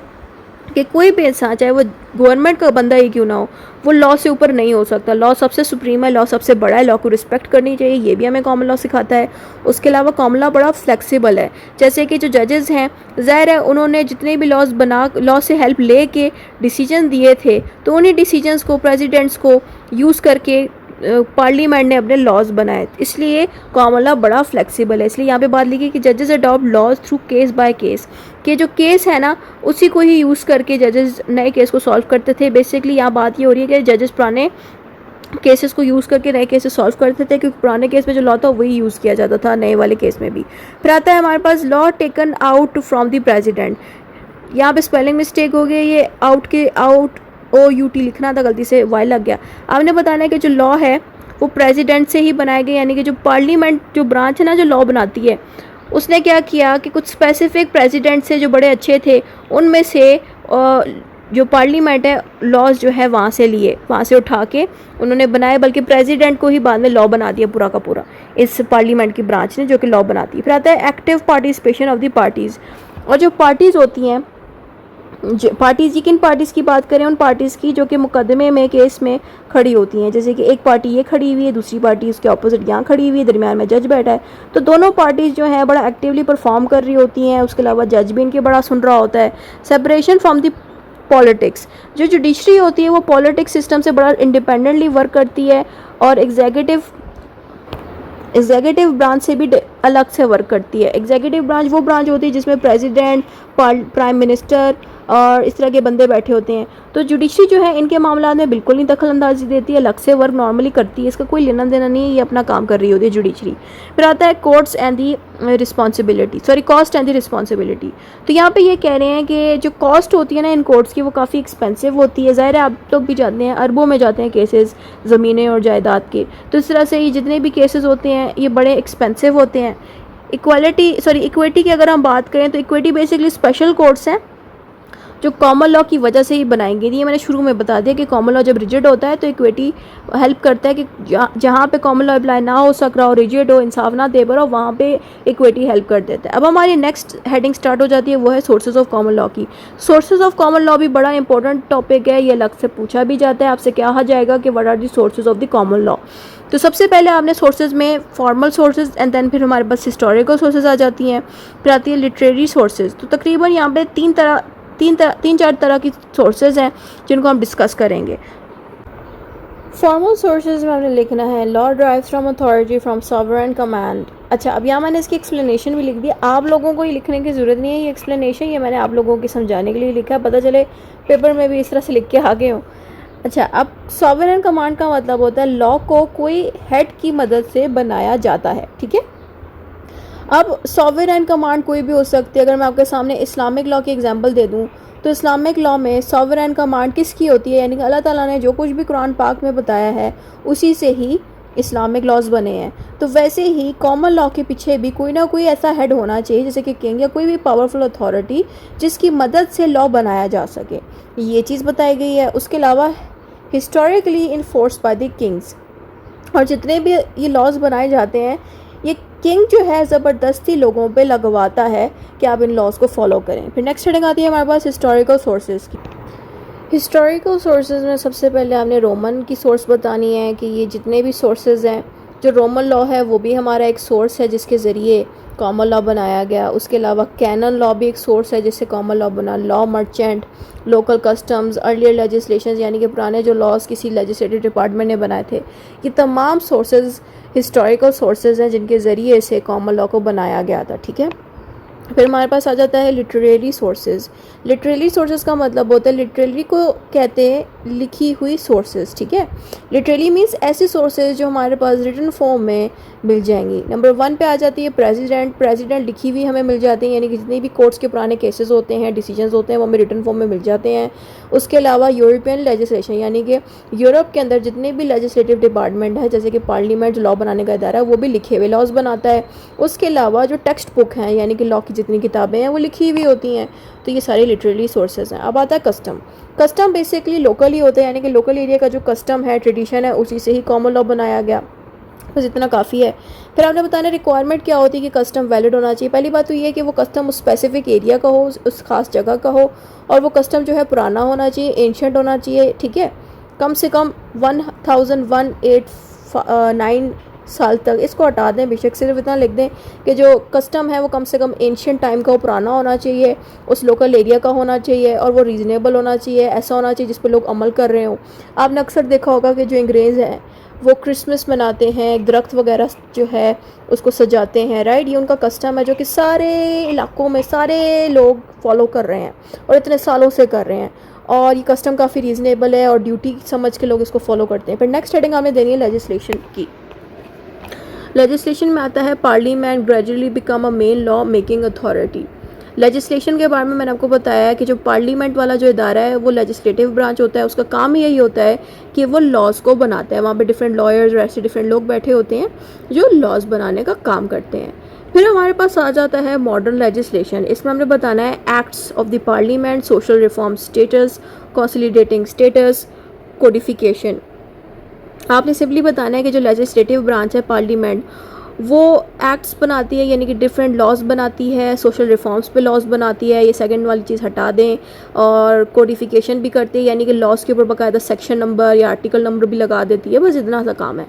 कि कोई भी इंसान, चाहे वो गवर्नमेंट का बंदा ही क्यों ना हो, वो लॉ से ऊपर नहीं हो सकता। लॉ सबसे सुप्रीम है, लॉ सबसे बड़ा है, लॉ को रिस्पेक्ट करनी चाहिए। ये भी हमें कॉमन लॉ सिखाता है। उसके अलावा कॉमन लॉ बड़ा फ्लेक्सिबल है। जैसे कि जो जजेस हैं, ज़ाहिर है उन्होंने जितने भी लॉ से हेल्प ले के डिसीजन दिए थे, तो उन्हीं डिसीजंस को प्रेसिडेंट्स को यूज़ करके पार्लियामेंट ने अपने लॉज बनाए। इसलिए कॉमन लॉ बड़ा फ्लेक्सिबल है। इसलिए यहाँ पे बात लिखी कि जजेस adopt laws through case by case, कि जो केस है ना उसी को ही यूज़ करके जजेस नए केस को सॉल्व करते थे। बेसिकली यहाँ बात ये हो रही है कि जजेस पुराने केसेस को यूज़ करके नए केसेस सॉल्व करते थे, क्योंकि पुराने केस में जो लॉ था वही यूज़ किया जाता था नए वाले केस में भी। फिर आता है हमारे पास law taken out from the precedent. यहाँ पे स्पेलिंग मिस्टेक हो गई, ये आउट OUT लिखना था, गलती से वाई लग गया। आपने बताना है कि जो लॉ है वो प्रेसिडेंट से ही बनाए गए, यानी कि जो पार्लियामेंट जो ब्रांच है ना जो लॉ बनाती है, उसने क्या किया कि कुछ स्पेसिफिक प्रेसिडेंट से जो बड़े अच्छे थे उनमें से जो पार्लियामेंट है लॉज जो है वहाँ से लिए, वहाँ से उठा के उन्होंने बनाए। बल्कि प्रेसिडेंट को ही बाद में लॉ बना दिया पूरा का पूरा इस पार्लियामेंट की ब्रांच ने, जो कि लॉ बनाती है। फिर आता है active participation of the parties. और जो पार्टीज़ होती हैं पार्टीज़ की, किन पार्टीज़ की बात करें, उन पार्टीज़ की जो कि मुकदमे में, केस में खड़ी होती हैं। जैसे कि एक पार्टी ये खड़ी हुई है, दूसरी पार्टी उसके ऑपोजिट यहाँ खड़ी हुई है, दरमियान में जज बैठा है, तो दोनों पार्टीज़ जो है बड़ा एक्टिवली परफॉर्म कर रही होती हैं। उसके अलावा जज भी इनके बड़ा सुन रहा होता है। सेपरेशन फ्रॉम द पॉलिटिक्स, जो जुडिशरी होती है वो पॉलिटिक्स सिस्टम से बड़ा इंडिपेंडेंटली वर्क करती है और एग्जीक्यूटिव ब्रांच से भी अलग से वर्क करती है। एग्जीक्यूटिव ब्रांच वो ब्रांच होती है जिसमें प्रेसिडेंट, प्राइम मिनिस्टर और इस तरह के बंदे बैठे होते हैं। तो जुडिशरी जो है इनके मामला में बिल्कुल नहीं दखल अंदाजी देती है, अलग से वर्क नॉर्मली करती है, इसका कोई लेना देना नहीं है, ये अपना काम कर रही होती है जुडिशरी। फिर आता है courts and the responsibility, sorry cost and the responsibility. तो यहाँ पे ये कह रहे हैं कि जो कॉस्ट होती है ना इन कोर्ट्स की, वो काफ़ी एक्सपेंसिव होती है। ज़ाहिर है आप लोग भी जानते हैं, अरबों में जाते हैं केसेस ज़मीनें और जायदाद के, तो इस तरह से ये जितने भी केसेस होते हैं ये बड़े एक्सपेंसिव होते हैं। इक्विटी की अगर हम बात करें तो इक्विटी बेसिकली स्पेशल कोर्ट्स हैं जो कॉमन लॉ की वजह से ही बनाई गई थी। ये मैंने शुरू में बता दिया कि कॉमन लॉ जब रिजिड होता है तो इक्विटी हेल्प करता है कि जहाँ पे कॉमन लॉ अप्लाई ना हो सक रहा हो, रिजिड हो, इंसाफ ना दे पर हो, वहाँ पे इक्विटी हेल्प कर देता है। अब हमारी नेक्स्ट हेडिंग स्टार्ट हो जाती है, वो है सोर्सेज ऑफ कॉमन लॉ की। सोर्सेज ऑफ कॉमन लॉ भी बड़ा इंपॉर्टेंट टॉपिक है, ये अलग से पूछा भी जाता है, आपसे कहा जाएगा कि what are the sources of the common law. तो सबसे पहले आपने सोर्सेज में फॉर्मल सोर्सेज एंड देन फिर हमारे पास हिस्टोरिकल सोर्सेज आ जाती हैं, फिर आती है लिटरेरी सोर्सेज। तो तकरीबन यहाँ पे तीन चार तरह की सोर्सेज हैं जिनको हम डिस्कस करेंगे। फॉर्मल सोर्सेज में हमने लिखना है law drives from authority from sovereign command. अच्छा, अब यहाँ मैंने इसकी एक्सप्लेनेशन भी लिख दी, आप लोगों को ये लिखने की ज़रूरत नहीं है, ये एक्सप्लेनेशन ये मैंने आप लोगों की समझाने के लिए लिखा है, पता चले पेपर में भी इस तरह से लिख के आगे हो। अच्छा, अब सॉवरेन कमांड का मतलब होता है लॉ को कोई हेड की मदद से बनाया जाता है, ठीक है। अब सॉवरेन कमांड कोई भी हो सकती है। अगर मैं आपके सामने इस्लामिक लॉ की एग्जांपल दे दूं तो इस्लामिक लॉ में सॉवरेन कमांड किसकी होती है, यानी कि अल्लाह ताला ने जो कुछ भी कुरान पाक में बताया है उसी से ही इस्लामिक लॉज बने हैं। तो वैसे ही कॉमन लॉ के पीछे भी कोई ना कोई ऐसा हेड होना चाहिए, जैसे कि किंग या कोई भी पावरफुल अथॉरिटी जिसकी मदद से लॉ बनाया जा सके, ये चीज़ बताई गई है। उसके अलावा historically enforce bye the Kings, और जितने भी ये लॉज बनाए जाते हैं ये किंग जो है ज़बरदस्ती लोगों पे लगवाता है कि आप इन लॉज को फॉलो करें। फिर नेक्स्ट हेडिंग आती है हमारे पास हिस्टोरिकल सोर्सेज की। हिस्टोरिकल सोर्सेज में सबसे पहले हमने रोमन की सोर्स बतानी है कि ये जितने भी सोर्सेज हैं, जो रोमन लॉ है वो भी हमारा एक सोर्स है जिसके ज़रिए कॉमन लॉ बनाया गया। उसके अलावा कैनन लॉ भी एक सोर्स है जिससे कॉमन लॉ बना। Law merchant, local customs, earlier legislation, यानी कि पुराने जो लॉज किसी लेजिस्लेटिव डिपार्टमेंट ने बनाए थे, ये तमाम सोर्सेज हिस्टोरिकल सोर्सेज हैं जिनके ज़रिए से कॉमन लॉ को बनाया गया था, ठीक है। फिर हमारे पास आ जाता है लिटरेरी सोर्सेज। लिटरेरी सोर्सेज का मतलब होता है, लिटरेरी को कहते हैं लिखी हुई सोर्सेज, ठीक है। लिटरेरी मीन्स ऐसी सोर्सेज जो हमारे पास रिटन फॉर्म में मिल जाएंगी। नंबर 1 पे आ जाती है प्रेसिडेंट लिखी हुई हमें मिल जाती हैं, यानी कि जितनी भी कोर्ट्स के पुराने केसेस होते हैं, डिसीजंस होते हैं, वो हमें रिटन फॉर्म में मिल जाते हैं। उसके अलावा यूरोपियन लेजिस्लेशन, यानी कि यूरोप के अंदर जितने भी लेजिस्लेटिव डिपार्टमेंट है, जैसे कि पार्लियामेंट जो लॉ बनाने का इदारा है, वो भी लिखे हुए लॉज बनाता है। उसके अलावा जो टेक्स्ट बुक हैं, यानी कि लॉ की जितनी किताबें हैं वो लिखी हुई होती हैं। तो ये सारे लिटरेरी सोर्सेज हैं। अब आता है कस्टम। कस्टम बेसिकली लोकल ही होते हैं, यानी कि लोकल एरिया का जो कस्टम है, ट्रेडिशन है, उसी से ही कॉमन लॉ बनाया गया, बस इतना काफ़ी है। फिर आपने बताना रिक्वायरमेंट क्या होती है कि कस्टम वैलिड होना चाहिए। पहली बात तो ये है कि वो कस्टम उस स्पेसिफिक एरिया का हो, उस खास जगह का हो, और वो कस्टम जो है पुराना होना चाहिए, एंशिएंट होना चाहिए, ठीक है। कम से कम 1189 साल तक, इसको हटा दें, बेशक सिर्फ इतना लिख दें कि जो कस्टम है वो कम से कम एंशिएंट टाइम का, वो पुराना होना चाहिए, उस लोकल एरिया का होना चाहिए, और वो रीज़नेबल होना चाहिए, ऐसा होना चाहिए जिस पर लोग अमल कर रहे हों। आपने अक्सर देखा होगा कि जो अंग्रेज़ हैं वो क्रिसमस मनाते हैं, एक दरख्त वगैरह जो है उसको सजाते हैं, राइट। ये उनका कस्टम है जो कि सारे इलाकों में सारे लोग फॉलो कर रहे हैं और इतने सालों से कर रहे हैं, और ये कस्टम काफ़ी रीज़नेबल है और ड्यूटी समझ के लोग इसको फॉलो करते हैं। फिर नेक्स्ट हेडिंग आपने देनी है लेजिस्लेशन की। लेजिस्लेशन में आता है parliament gradually become a main law making authority. Legislation के बारे में मैंने आपको बताया है कि जो पार्लियामेंट वाला जो इदारा है वो लेजिस्लेटिव ब्रांच होता है, उसका काम ही यही होता है कि वो लॉज को बनाता है। वहाँ पे डिफरेंट लॉयर्स और ऐसे डिफरेंट लोग बैठे होते हैं जो लॉज बनाने का काम करते हैं। फिर हमारे पास आ जाता है मॉडर्न लेजिस्लेशन। इसमें हमने बताना है acts of the parliament, social reform status, consolidating status, codification. आपने सिंपली बताना है कि जो लेजिस्लेटिव ब्रांच है पार्लियामेंट, वो एक्ट्स बनाती है, यानी कि डिफरेंट लॉज बनाती है, सोशल रिफॉर्म्स पे लॉज बनाती है। ये सेकंड वाली चीज़ हटा दें। और कोडिफिकेशन भी करती है, यानी कि लॉज के ऊपर बाकायदा सेक्शन नंबर या आर्टिकल नंबर भी लगा देती है। बस इतना सा काम है।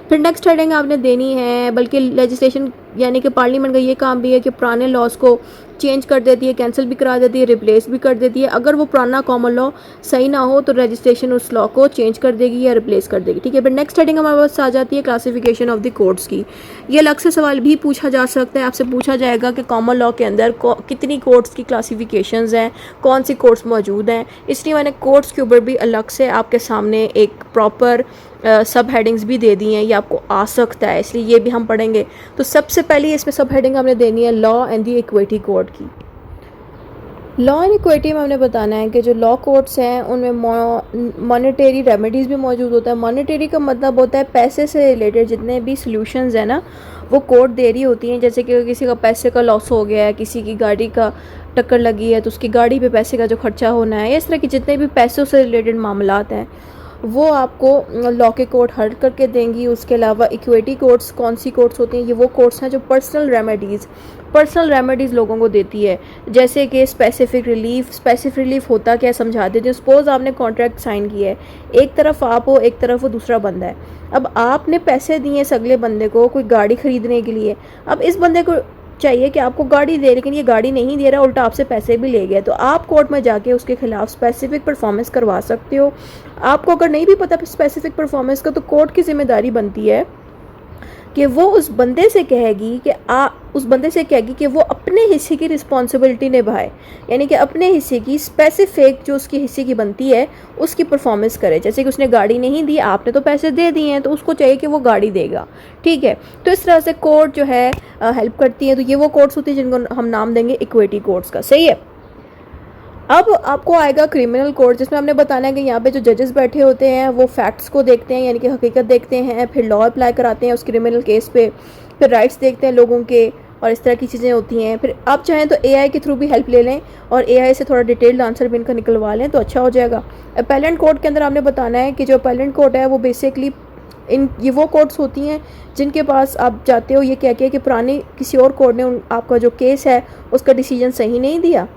फिर नेक्स्ट हेडिंग आपने देनी है, बल्कि लेजिस्लेशन यानी कि पार्लियामेंट का ये काम भी है कि पुराने लॉज को चेंज कर देती है, कैंसिल भी करा देती है, रिप्लेस भी कर देती है। अगर वो पुराना कॉमन लॉ सही ना हो तो रजिस्ट्रेशन उस लॉ को चेंज कर देगी या रिप्लेस कर देगी। ठीक है, फिर नेक्स्ट हेडिंग हमारे पास आ जाती है क्लासिफिकेशन ऑफ द कोर्ट्स की। ये अलग से सवाल भी पूछा जा सकता है, आपसे पूछा जाएगा कि कॉमन लॉ के अंदर कितनी कोर्ट्स की क्लासिफिकेशंस हैं, कौन सी कोर्ट्स मौजूद हैं। इसलिए मैंने कोर्ट्स के ऊपर भी अलग से आपके सामने एक प्रॉपर सब हेडिंग्स भी दे दी हैं, ये आपको आ सकता है, इसलिए ये भी हम पढ़ेंगे। तो सबसे पहले इसमें सब हेडिंग हमने देनी है law and the equity code की। लॉ एंड इक्विटी में हमने बताना है कि जो लॉ कोर्ट्स हैं उनमें मॉनेटरी रेमेडीज़ भी मौजूद होता है। मॉनेटरी का मतलब होता है पैसे से रिलेटेड जितने भी सॉल्यूशंस हैं ना, वो कोर्ट दे रही होती हैं। जैसे कि किसी का पैसे का लॉस हो गया है, किसी की गाड़ी का टक्कर लगी है तो उसकी गाड़ी पे पैसे का जो खर्चा होना है, इस तरह के जितने भी पैसों से रिलेटेड मामलात हैं वो आपको लॉ के कोर्ट हल करके देंगी। उसके अलावा इक्विटी कोर्ट्स कौन सी कोर्ट्स होती हैं, ये वो कोर्ट्स हैं जो पर्सनल रेमेडीज़ लोगों को देती है। जैसे कि स्पेसिफिक रिलीफ होता क्या समझा देती हूँ। सपोज़ आपने कॉन्ट्रैक्ट साइन किया है, एक तरफ आप हो एक तरफ वो दूसरा बंदा है। अब आपने पैसे दिए इस अगले बंदे को कोई गाड़ी ख़रीदने के लिए। अब इस बंदे को चाहिए कि आपको गाड़ी दे, लेकिन ये गाड़ी नहीं दे रहा, उल्टा आपसे पैसे भी ले गया। तो आप कोर्ट में जाके उसके खिलाफ स्पेसिफिक परफॉर्मेंस करवा सकते हो। आपको अगर नहीं भी पता स्पेसिफिक परफॉर्मेंस का, तो कोर्ट की जिम्मेदारी बनती है कि वो उस बंदे से कहेगी कि वो अपने हिस्से की रिस्पॉन्सिबिलिटी निभाए, यानी कि अपने हिस्से की स्पेसिफिक जो उसके हिस्से की बनती है उसकी परफॉर्मेंस करे। जैसे कि उसने गाड़ी नहीं दी, आपने तो पैसे दे दिए हैं, तो उसको चाहिए कि वो गाड़ी देगा। ठीक है, तो इस तरह से कोर्ट जो है हेल्प करती है। तो ये वो कोर्ट्स होती है जिनको हम नाम देंगे इक्विटी कोर्ट्स का। सही है। अब आपको आएगा क्रिमिनल कोर्ट, जिसमें हमने बताना है कि यहाँ पे जो जजेस बैठे होते हैं वो फैक्ट्स को देखते हैं, यानी कि हकीकत देखते हैं, फिर लॉ अप्लाई कराते हैं उस क्रिमिनल केस पे, फिर राइट्स देखते हैं लोगों के, और इस तरह की चीज़ें होती हैं। फिर आप चाहें तो एआई के थ्रू भी हेल्प ले लें और एआई से थोड़ा डिटेल्ड आंसर भी इनका निकलवा लें तो अच्छा हो जाएगा। अपेलेंट कोर्ट के अंदर आपने बताना है कि जो अपेलेंट कोर्ट है वो बेसिकली ये वो कोर्ट्स होती हैं जिनके पास आप जाते हो ये कह के कि पुरानी किसी और कोर्ट ने आपका जो केस है उसका डिसीजन सही नहीं दिया,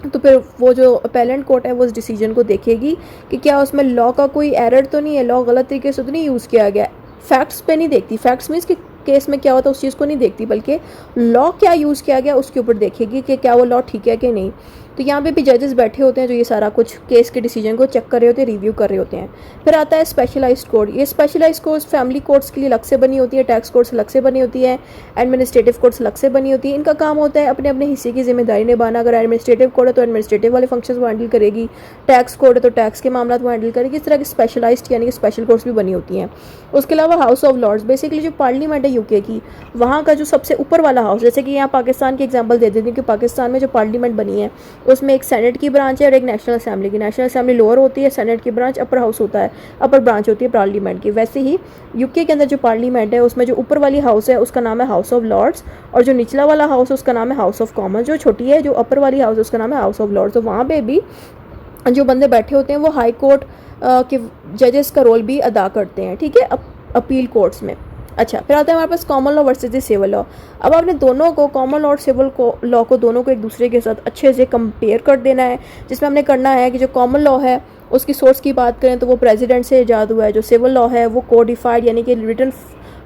तो फिर वो जो अपेलेंट कोर्ट है वो उस डिसीजन को देखेगी कि क्या उसमें लॉ का कोई एरर तो नहीं है, लॉ गलत तरीके से तो नहीं यूज़ किया गया। फैक्ट्स पे नहीं देखती, फैक्ट्स मीन्स कि केस में क्या होता है उस चीज़ को नहीं देखती, बल्कि लॉ क्या यूज़ किया गया उसके ऊपर देखेगी कि क्या वो लॉ ठीक है कि नहीं। तो यहाँ पे भी जजेस बैठे होते हैं जो ये सारा कुछ केस के डिसीजन को चेक कर रहे होते हैं, रिव्यू कर रहे होते हैं। फिर आता है स्पेशलाइज्ड कोर्ट। ये स्पेशलाइज्ड कोर्ट फैमिली कोर्ट्स के लिए अलग से बनी होती है, टैक्स कोर्ट्स अलग से बनी होती है, एडमिनिस्ट्रेटिव कोर्ट्स अलग से बनी होती है। इनका काम होता है अपने अपने हिस्से की जिम्मेदारी निभाना। अगर एडमिनिस्ट्रेटिव कोर्ट है तो एडमिनिस्ट्रेटिव वाले फंक्शंस वो हैंडल करेगी, टैक्स कोर्ट है तो टैक्स के मामला वो हैंडल करेगी। इस तरह की स्पेशलाइज्ड यानी कि स्पेशल कोर्ट्स भी बनी होती हैं। उसके अलावा हाउस ऑफ लॉर्ड्स, बेसिकली जो पार्लियामेंट है यूके की, वहाँ का जो सबसे ऊपर वाला हाउस, जैसे कि यहाँ पाकिस्तान की एग्जांपल दे देती हूँ कि पाकिस्तान में जो पार्लियामेंट बनी है उसमें एक सेनेट की ब्रांच है और एक नेशनल असेंबली की। नेशनल असेंबली लोअर होती है, सेनेट की ब्रांच अपर हाउस होता है, अपर ब्रांच होती है पार्लियामेंट की। वैसे ही यूके के अंदर जो पार्लियामेंट है उसमें जो ऊपर वाली हाउस है उसका नाम है हाउस ऑफ लॉर्ड्स, और जो निचला वाला हाउस है उसका नाम है हाउस ऑफ कॉमन्स। जो छोटी है जो अपर वाली हाउस है उसका नाम है हाउस ऑफ लॉर्ड्स। तो वहाँ पे भी जो बंदे बैठे होते हैं वो हाई कोर्ट के जजेस का रोल भी अदा करते हैं। ठीक है, अपील कोर्ट्स में। अच्छा, फिर आता है हमारे पास common law versus the civil law. अब आपने दोनों को, कॉमन लॉ और सिविल लॉ को, दोनों को एक दूसरे के साथ अच्छे से कंपेयर कर देना है, जिसमें हमने करना है कि जो कॉमन लॉ है उसकी सोर्स की बात करें तो वो प्रेसिडेंट से ईजाद हुआ है। जो सिविल लॉ है वो कोडिफाइड यानी कि रिटन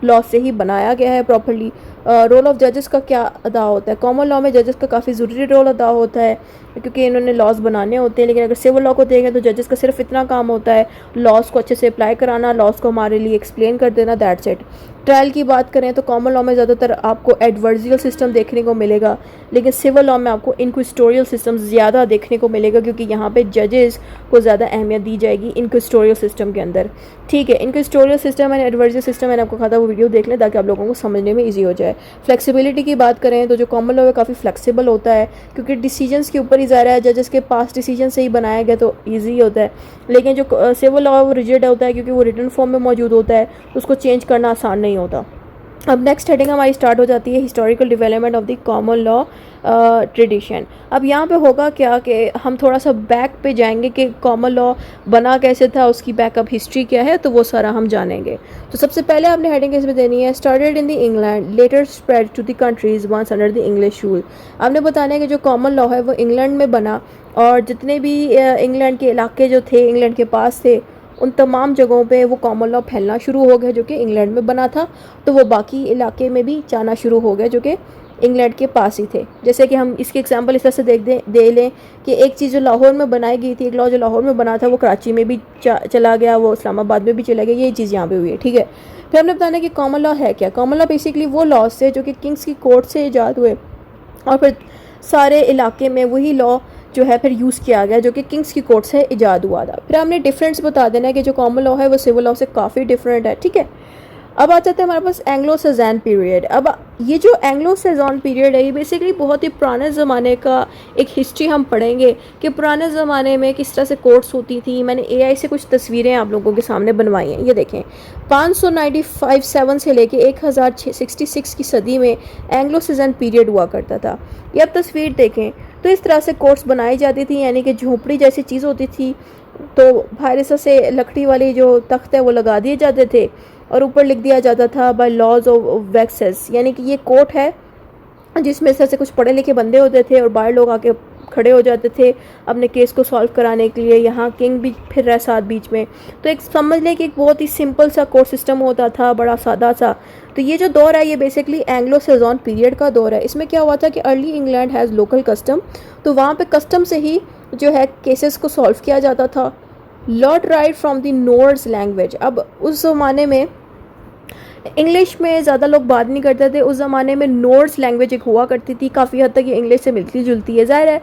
लॉ से ही बनाया गया है प्रॉपर्ली। रोल ऑफ जजेस का क्या अदा होता है? कॉमन लॉ में जजेस का काफ़ी ज़रूरी रोल अदा होता है क्योंकि इन्होंने लॉज बनाने होते हैं, लेकिन अगर सिविल लॉ को देखें तो जजेस का सिर्फ इतना काम होता है लॉज को अच्छे से अप्लाई कराना, लॉज को हमारे लिए एक्सप्लेन कर देना, दैट्स इट। ट्रायल की बात करें तो कॉमन लॉ में ज़्यादातर आपको एडवर्जियल सिस्टम देखने को मिलेगा, लेकिन सिविल लॉ में आपको इनक्विस्टोरियल सिस्टम ज़्यादा देखने को मिलेगा क्योंकि यहाँ पे जजेस को ज़्यादा अहमियत दी जाएगी इनक्विस्टोरियल सिस्टम के अंदर। ठीक है, इनक्विस्टोरियल सिस्टम एंड एडवर्जियल सिस्टम मैंने आपको कहा था वो वीडियो देख लें ताकि आप लोगों को समझने में ईजी हो जाए। फ्लेक्सिबिलिटी की बात करें तो जो कॉमन लॉ है काफ़ी फ्लेक्सिबल होता है क्योंकि डिसीजंस के ऊपर ही ज़्यादा है, जजेस के पास डिसीजन से ही बनाया गया तो ईजी होता है। लेकिन जो सिविल लॉ है वो रिजिड होता है क्योंकि वो रिटन फॉर्म में मौजूद होता है, उसको चेंज करना आसान नहीं होता। अब नेक्स्ट हेडिंग हमारी स्टार्ट हो जाती है historical development of the common law tradition. अब यहाँ पे होगा क्या कि हम थोड़ा सा बैक पे जाएंगे कि कॉमन लॉ बना कैसे था, उसकी बैकअप हिस्ट्री क्या है, तो वो सारा हम जानेंगे। तो सबसे पहले आपने हेडिंग इसमें देनी है started in the England later spread to the countries once under the English rule. आपने बताना है कि जो कॉमन लॉ है वो इंग्लैंड में बना और जितने भी इंग्लैंड के इलाके जो थे इंग्लैंड के पास थे उन तमाम जगहों पे वो कॉमन लॉ फैलना शुरू हो गया जो कि इंग्लैंड में बना था, तो वो बाकी इलाके में भी जाना शुरू हो गया जो कि इंग्लैंड के पास ही थे। जैसे कि हम इसके एग्जांपल इस तरह से दे लें कि एक चीज़ जो लाहौर में बनाई गई थी, एक लॉ जो लाहौर में बना था वो कराची में भी चला गया, वो इस्लामाबाद में भी चला गया, ये चीज़ यहाँ पे हुई है, ठीक है। फिर हमने बताना कि कॉमन लॉ है क्या। कॉमन लॉ बेसिकली वो लॉज थे जो कि किंग्स की कोर्ट से ईजाद हुए और फिर सारे इलाके में वही लॉ जो है फिर यूज़ किया गया जो कि किंग्स की कोर्ट से ईजाद हुआ था। फिर हमने डिफरेंस बता देना है कि जो कॉमन लॉ है वो सिविल लॉ से काफ़ी डिफरेंट है, ठीक है। अब आ जाते हैं हमारे पास एंग्लो सेज़ान पीरियड। अब ये जो एंग्लो सेज़ान पीरियड है ये बेसिकली बहुत ही पुराने ज़माने का एक हिस्ट्री हम पढ़ेंगे कि पुराने ज़माने में किस तरह से कोर्ट्स होती थी। मैंने एआई से कुछ तस्वीरें आप लोगों के सामने बनवाई हैं, ये देखें। 595-7 से लेके 1066 की सदी में एंग्लो सेज़ान पीरियड हुआ करता था। ये अब तस्वीर देखें तो इस तरह से कोर्ट्स बनाई जाती थी, यानी कि झोंपड़ी जैसी चीज़ होती थी, तो बाहर से लकड़ी वाली जो तख्त है वो लगा दिए जाते थे और ऊपर लिख दिया जाता था बाय लॉज ऑफ वैक्सेस, यानी कि ये कोर्ट है जिसमें से कुछ पढ़े लिखे बंदे होते थे और बाहर लोग आके खड़े हो जाते थे अपने केस को सॉल्व कराने के लिए। यहाँ किंग भी फिर रहा साथ बीच में, तो एक समझ लें कि एक बहुत ही सिंपल सा कोर्ट सिस्टम होता था, बड़ा सादा सा। तो ये जो दौर है ये बेसिकली एंग्लो सेज़ान पीरियड का दौर है। इसमें क्या हुआ था कि early England has local custom, तो वहाँ पे कस्टम से ही जो है केसेस को सॉल्व किया जाता था। Lord right from the Norse language. अब उस ज़माने में इंग्लिश में ज़्यादा लोग बात नहीं करते थे, उस ज़माने में नॉर्स लैंग्वेज एक हुआ करती थी, काफ़ी हद तक ये इंग्लिश से मिलती जुलती है। ज़ाहिर है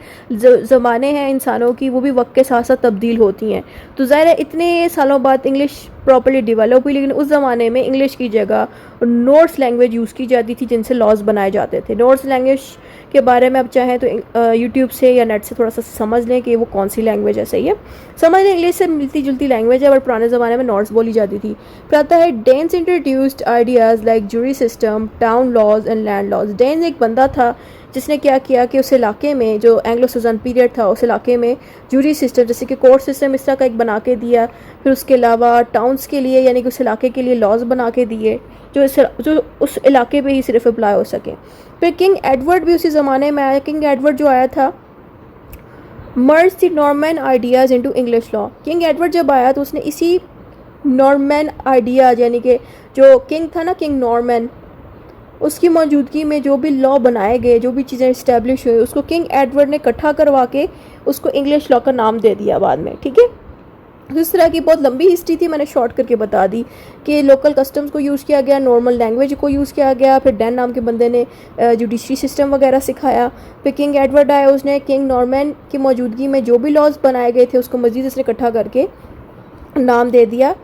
ज़माने हैं इंसानों की, वो भी वक्त के साथ साथ तब्दील होती हैं, तो ज़ाहिर है इतने सालों बाद इंग्लिश प्रॉपर्ली डेवलप हुई, लेकिन उस ज़माने में इंग्लिश की जगह नॉर्स लैंग्वेज यूज़ की जाती थी जिनसे लॉज बनाए जाते थे। नॉर्स लैंग्वेज के बारे में आप चाहें तो यूट्यूब से या नेट से थोड़ा सा समझ लें कि वो कौन सी लैंग्वेज है, सही है, समझ लें इंग्लिश से मिलती जुलती लैंग्वेज है, और पुराने ज़माने में नॉर्स बोली जाती थी। फिर आता है Danes introduced ideas like jury system, town laws and land laws. Danes एक बंदा था जिसने क्या किया कि उस इलाके में जो एंग्लो सेज़ान पीरियड था उस इलाके में जूरी सिस्टम जैसे कि कोर्ट सिस्टम इस तरह का एक बना के दिया। फिर उसके अलावा टाउन्स के लिए यानी कि उस इलाके के लिए लॉज बना के दिए जो उस इलाके पे ही सिर्फ अप्लाई हो सके। फिर किंग एडवर्ड भी उसी ज़माने में आया। किंग एडवर्ड जो आया था merge the Norman ideas into English law. King Edward जब आया तो उसने इसी नॉर्मन आइडियाज़ यानी कि जो किंग था ना, किंग नॉर्मन, उसकी मौजूदगी में जो भी लॉ बनाए गए, जो भी चीज़ें इस्टेब्लिश हुई, उसको किंग एडवर्ड ने इकट्ठा करवा के उसको इंग्लिश लॉ का नाम दे दिया बाद में, ठीक है। इस तरह की बहुत लंबी हिस्ट्री थी, मैंने शॉर्ट करके बता दी कि लोकल कस्टम्स को यूज़ किया गया, नॉर्मल लैंग्वेज को यूज़ किया गया, फिर डैन नाम के बंदे ने जुडिशरी सिस्टम वगैरह सिखाया। फिर किंग एडवर्ड आया, उसने किंग नॉर्मन की मौजूदगी में जो भी लॉज बनाए गए थे उसको मज़ीद उसने इकट्ठा करके नाम दे दिया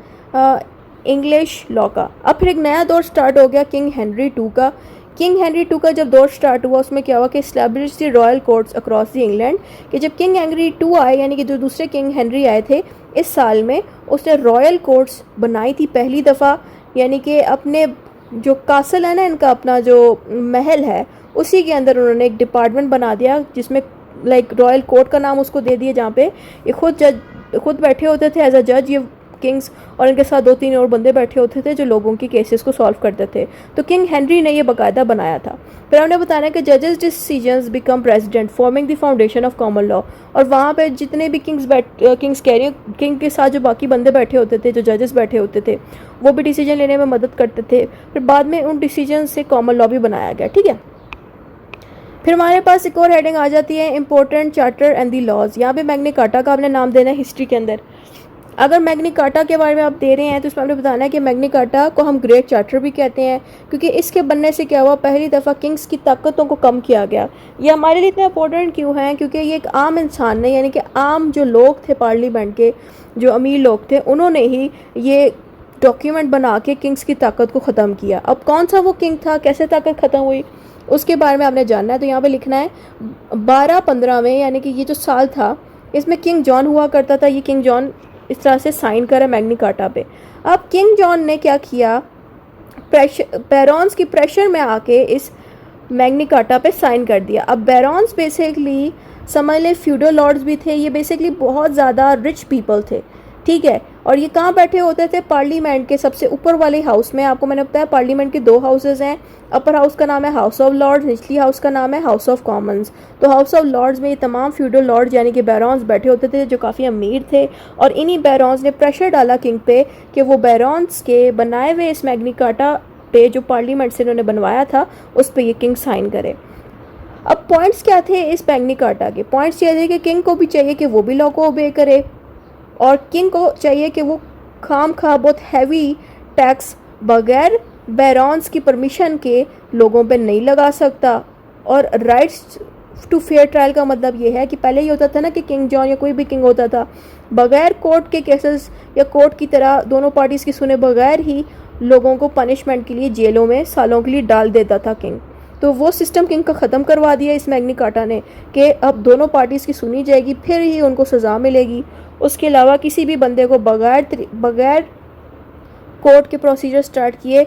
इंग्लिश लॉ का। अब फिर एक नया दौर स्टार्ट हो गया किंग हेनरी टू का। किंग हेनरी टू का जब दौर स्टार्ट हुआ उसमें क्या हुआ कि establish the royal courts across the England, कि जब किंग हेनरी टू आए यानी कि जो दूसरे किंग हेनरी आए थे इस साल में, उसने रॉयल कोर्ट्स बनाई थी पहली दफ़ा, यानी कि अपने जो कासल है ना इनका, अपना जो महल है उसी के अंदर उन्होंने एक डिपार्टमेंट बना दिया जिसमें लाइक रॉयल कोर्ट का नाम उसको दे दिया, जहाँ पे ये खुद बैठे होते थे एज अ जज ये किंग्स, और इनके साथ 2-3 और बंदे बैठे होते थे जो लोगों की केसेस को सॉल्व करते थे। तो किंग हेनरी ने ये बाकायदा बनाया था। फिर हमने बताया कि जजेस decisions become president forming the foundation of common law, और वहाँ पे जितने भी किंग के साथ जो बाकी बंदे बैठे होते थे, जो जजेस बैठे होते थे, वो भी डिसीजन लेने में मदद करते थे। फिर बाद में उन डिसीजन से कॉमन लॉ भी बनाया गया, ठीक है। फिर हमारे पास एक और हेडिंग आ जाती है important charter and the laws. यहाँ पे मैग्ना कार्टा का आपने नाम देना है हिस्ट्री के अंदर। अगर मैग्ना कार्टा के बारे में आप दे रहे हैं तो इसमें आपने बताना है कि मैग्ना कार्टा को हम ग्रेट चार्टर भी कहते हैं, क्योंकि इसके बनने से क्या हुआ, पहली दफ़ा किंग्स की ताकतों को कम किया गया। ये हमारे लिए इतना इंपॉर्टेंट क्यों है, क्योंकि ये एक आम इंसान ने यानी कि आम जो लोग थे पार्लियामेंट के, जो अमीर लोग थे, उन्होंने ही ये डॉक्यूमेंट बना के किंग्स की ताकत को ख़त्म किया। अब कौन सा वो किंग था, कैसे ताकत ख़त्म हुई, उसके बारे में आपने जानना है। तो यहाँ पे लिखना है 1215 में, यानी कि ये जो साल था इसमें किंग जॉन हुआ करता था। ये किंग जॉन इस तरह से साइन करा मैग्ना कार्टा पे। अब किंग जॉन ने क्या किया प्रेशर बैरॉन्स की प्रेशर में आके इस मैग्ना कार्टा पे साइन कर दिया। अब बैरॉन्स बेसिकली समझ लें फ्यूडल लॉर्ड्स भी थे, ये बेसिकली बहुत ज़्यादा रिच पीपल थे, ठीक है। और ये कहाँ बैठे होते थे? पार्लियामेंट के सबसे ऊपर वाले हाउस में। आपको मैंने बताया पार्लियामेंट के 2 हाउसेज हैं, अपर हाउस का नाम है हाउस ऑफ लॉर्ड्स, निचली हाउस का नाम है हाउस ऑफ कॉमन्स। तो हाउस ऑफ लॉर्ड्स में ये तमाम फ्यूडल लॉर्ड्स यानी कि बैरॉन्स बैठे होते थे जो काफ़ी अमीर थे, और इन्हीं बैरॉन्स ने प्रेशर डाला किंग पे कि वो बैरॉन्स के बनाए हुए इस मैग्ना कार्टा पे जो पार्लियामेंट से इन्होंने बनवाया था उस पर ये किंग साइन करे। अब पॉइंट्स क्या थे इस मैग्ना कार्टा के? पॉइंट्स ये थे कि किंग को भी चाहिए कि वो भी लॉ को ओबे करे, और किंग को चाहिए कि वो खाम खा बहुत हैवी टैक्स बगैर बैरॉन्स की परमिशन के लोगों पे नहीं लगा सकता। और राइट्स टू फेयर ट्रायल का मतलब ये है कि पहले ये होता था ना कि किंग जॉन या कोई भी किंग होता था, बगैर कोर्ट के केसेस या कोर्ट की तरह दोनों पार्टीज़ की सुने बगैर ही लोगों को पनिशमेंट के लिए जेलों में सालों के लिए डाल देता था किंग। तो वो सिस्टम किंग का ख़त्म करवा दिया इस मैग्ना कार्टा ने कि अब दोनों पार्टीज़ की सुनी जाएगी, फिर ही उनको सज़ा मिलेगी। उसके अलावा किसी भी बंदे को बगैर कोर्ट के प्रोसीजर स्टार्ट किए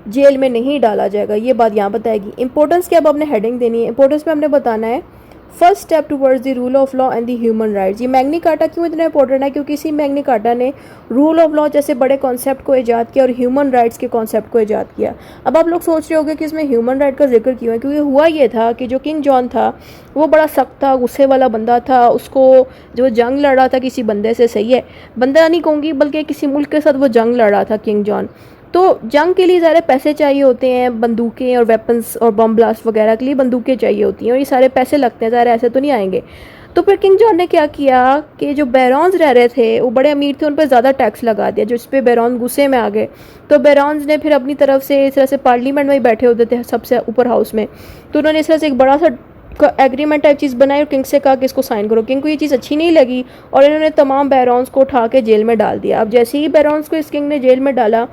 जेल में नहीं डाला जाएगा। ये बात यहाँ बताएगी। इंपॉर्टेंस क्या अब आपने हेडिंग देनी है। इंपॉर्टेंस में हमने बताना है first step towards the rule of law and the human rights. ये मैग्ना कार्टा क्यों इतना इंपॉर्टेंट है? क्योंकि इसी मैग्ना कार्टा ने रूल ऑफ लॉ जैसे बड़े कॉन्सेप्ट को ईजाद किया और ह्यूमन राइट्स के कॉन्सेप्ट को ईजाद किया। अब आप लोग सोच रहे होंगे कि इसमें ह्यूमन राइट का जिक्र क्यों है? क्योंकि हुआ ये था कि जो किंग जॉन था वो बड़ा सख्त था, गुस्से वाला बंदा था। उसको जो जंग लड़ रहा था किसी बंदे से, सही है, बंदा नहीं कहूँगी बल्कि किसी मुल्क के साथ वो जंग लड़ रहा था किंग जॉन। तो जंग के लिए सारे पैसे चाहिए होते हैं, बंदूकें और वेपन्स और बम ब्लास्ट वगैरह के लिए बंदूकें चाहिए होती हैं, और ये सारे पैसे लगते हैं, सारे ऐसे तो नहीं आएंगे। तो फिर किंग जॉन ने क्या किया कि जो बैरॉन्स रह रहे थे वो बड़े अमीर थे, उन पर ज़्यादा टैक्स लगा दिया, जिस पे बैरॉन गुस्से में आ गए। तो बैरॉन्स ने फिर अपनी तरफ से इस तरह से पार्लियामेंट में ही बैठे होते थे सबसे ऊपर हाउस में, तो उन्होंने इस तरह से एक बड़ा सा एग्रीमेंट टाइप चीज़ बनाई और किंग से कहा कि इसको साइन करो। किंग को ये चीज़ अच्छी नहीं लगी और इन्होंने तमाम बैरॉन्स को उठा के जेल में डाल दिया। अब जैसे ही बैरॉन्स को इस किंग ने जेल में डाला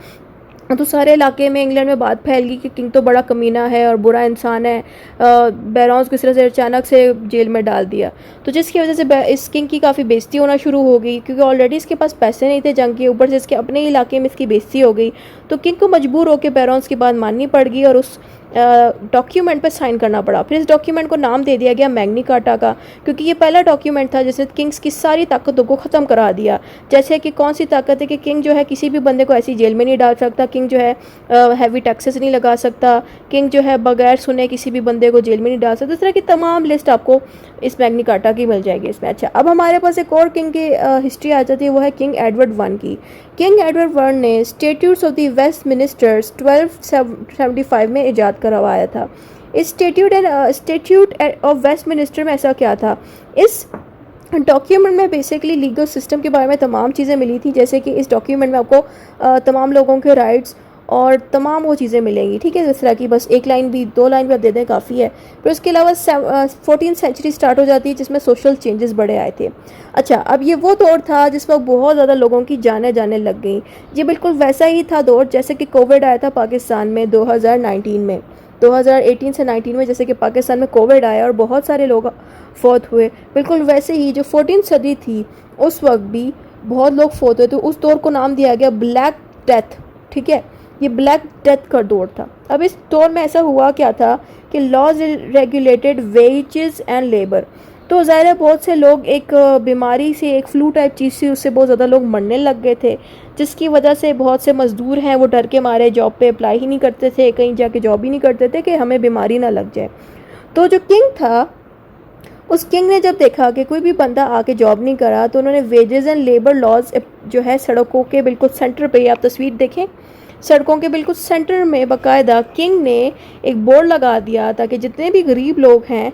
तो सारे इलाके में इंग्लैंड में बात फैल गई कि किंग तो बड़ा कमीना है और बुरा इंसान है, बैरॉन्स को इस तरह से अचानक से जेल में डाल दिया। तो जिसकी वजह से इस किंग की काफ़ी बेइज्जती होना शुरू हो गई, क्योंकि ऑलरेडी इसके पास पैसे नहीं थे जंग के, ऊपर से इसके अपने इलाके में इसकी बेइज्जती हो गई। तो किंग को मजबूर होकर बैरॉन्स की बात माननी पड़ गई और उस डॉक्यूमेंट पे साइन करना पड़ा। फिर इस डॉक्यूमेंट को नाम दे दिया गया मैग्ना कार्टा का, क्योंकि ये पहला डॉक्यूमेंट था जिसने किंग्स की सारी ताकतों को ख़त्म करा दिया। जैसे कि कौन सी ताकत है कि किंग जो है किसी भी बंदे को ऐसी जेल में नहीं डाल सकता, किंग जो है हैवी टैक्सेस नहीं लगा सकता, किंग जो है बगैर सुने किसी भी बंदे को जेल में नहीं डाल सकता। इस तरह की तमाम लिस्ट आपको इस मैग्ना कार्टा की मिल जाएगी इसमें। अच्छा, अब हमारे पास एक और किंग की हिस्ट्री आ जाती है, वो है किंग एडवर्ड वन की। किंग एडवर्ड वन ने स्टेट्यूट्स ऑफ द वेस्टमिनिस्टर्स 1275 में ईजाद करवाया था। इस स्टेट्यूट ऑफ वेस्टमिनिस्टर में ऐसा क्या था? इस डॉक्यूमेंट में बेसिकली लीगल सिस्टम के बारे में तमाम चीज़ें मिली थी, जैसे कि इस डॉक्यूमेंट में आपको तमाम लोगों के राइट्स और तमाम वो चीज़ें मिलेंगी, ठीक है। इस तरह की बस एक लाइन भी, 2 लाइन भी आप दे दें काफ़ी है। फिर उसके अलावा 14th सेंचुरी स्टार्ट हो जाती है जिसमें सोशल चेंजेस बड़े आए थे। अच्छा, अब ये वो दौर था जिस वक्त बहुत ज़्यादा लोगों की जाने जाने लग गई। ये बिल्कुल वैसा ही था दौर जैसे कि कोविड आया था पाकिस्तान में 2019 में, 2018 से 19 में जैसे कि पाकिस्तान में कोविड आया और बहुत सारे लोग फौत हुए, बिल्कुल वैसे ही जो 14th सदी थी उस वक्त भी बहुत लोग फौत हुए। तो उस दौर को नाम दिया गया ब्लैक डेथ, ठीक है। ये ब्लैक डेथ का दौर था। अब इस दौर में ऐसा हुआ क्या था कि laws regulated wages and labour. तो ज़ाहिर है बहुत से लोग एक बीमारी से, एक फ्लू टाइप चीज़ से, उससे बहुत ज़्यादा लोग मरने लग गए थे, जिसकी वजह से बहुत से मज़दूर हैं वो डर के मारे जॉब पे अप्लाई ही नहीं करते थे, कहीं जाके जॉब ही नहीं करते थे कि हमें बीमारी ना लग जाए। तो जो किंग था, उस किंग ने जब देखा कि कोई भी बंदा आके जॉब नहीं करा, तो उन्होंने वेजेस एंड लेबर लॉज जो है सड़कों के बिल्कुल सेंटर पे, आप तस्वीर देखें, सड़कों के बिल्कुल सेंटर में बाकायदा किंग ने एक बोर्ड लगा दिया ताकि जितने भी गरीब लोग हैं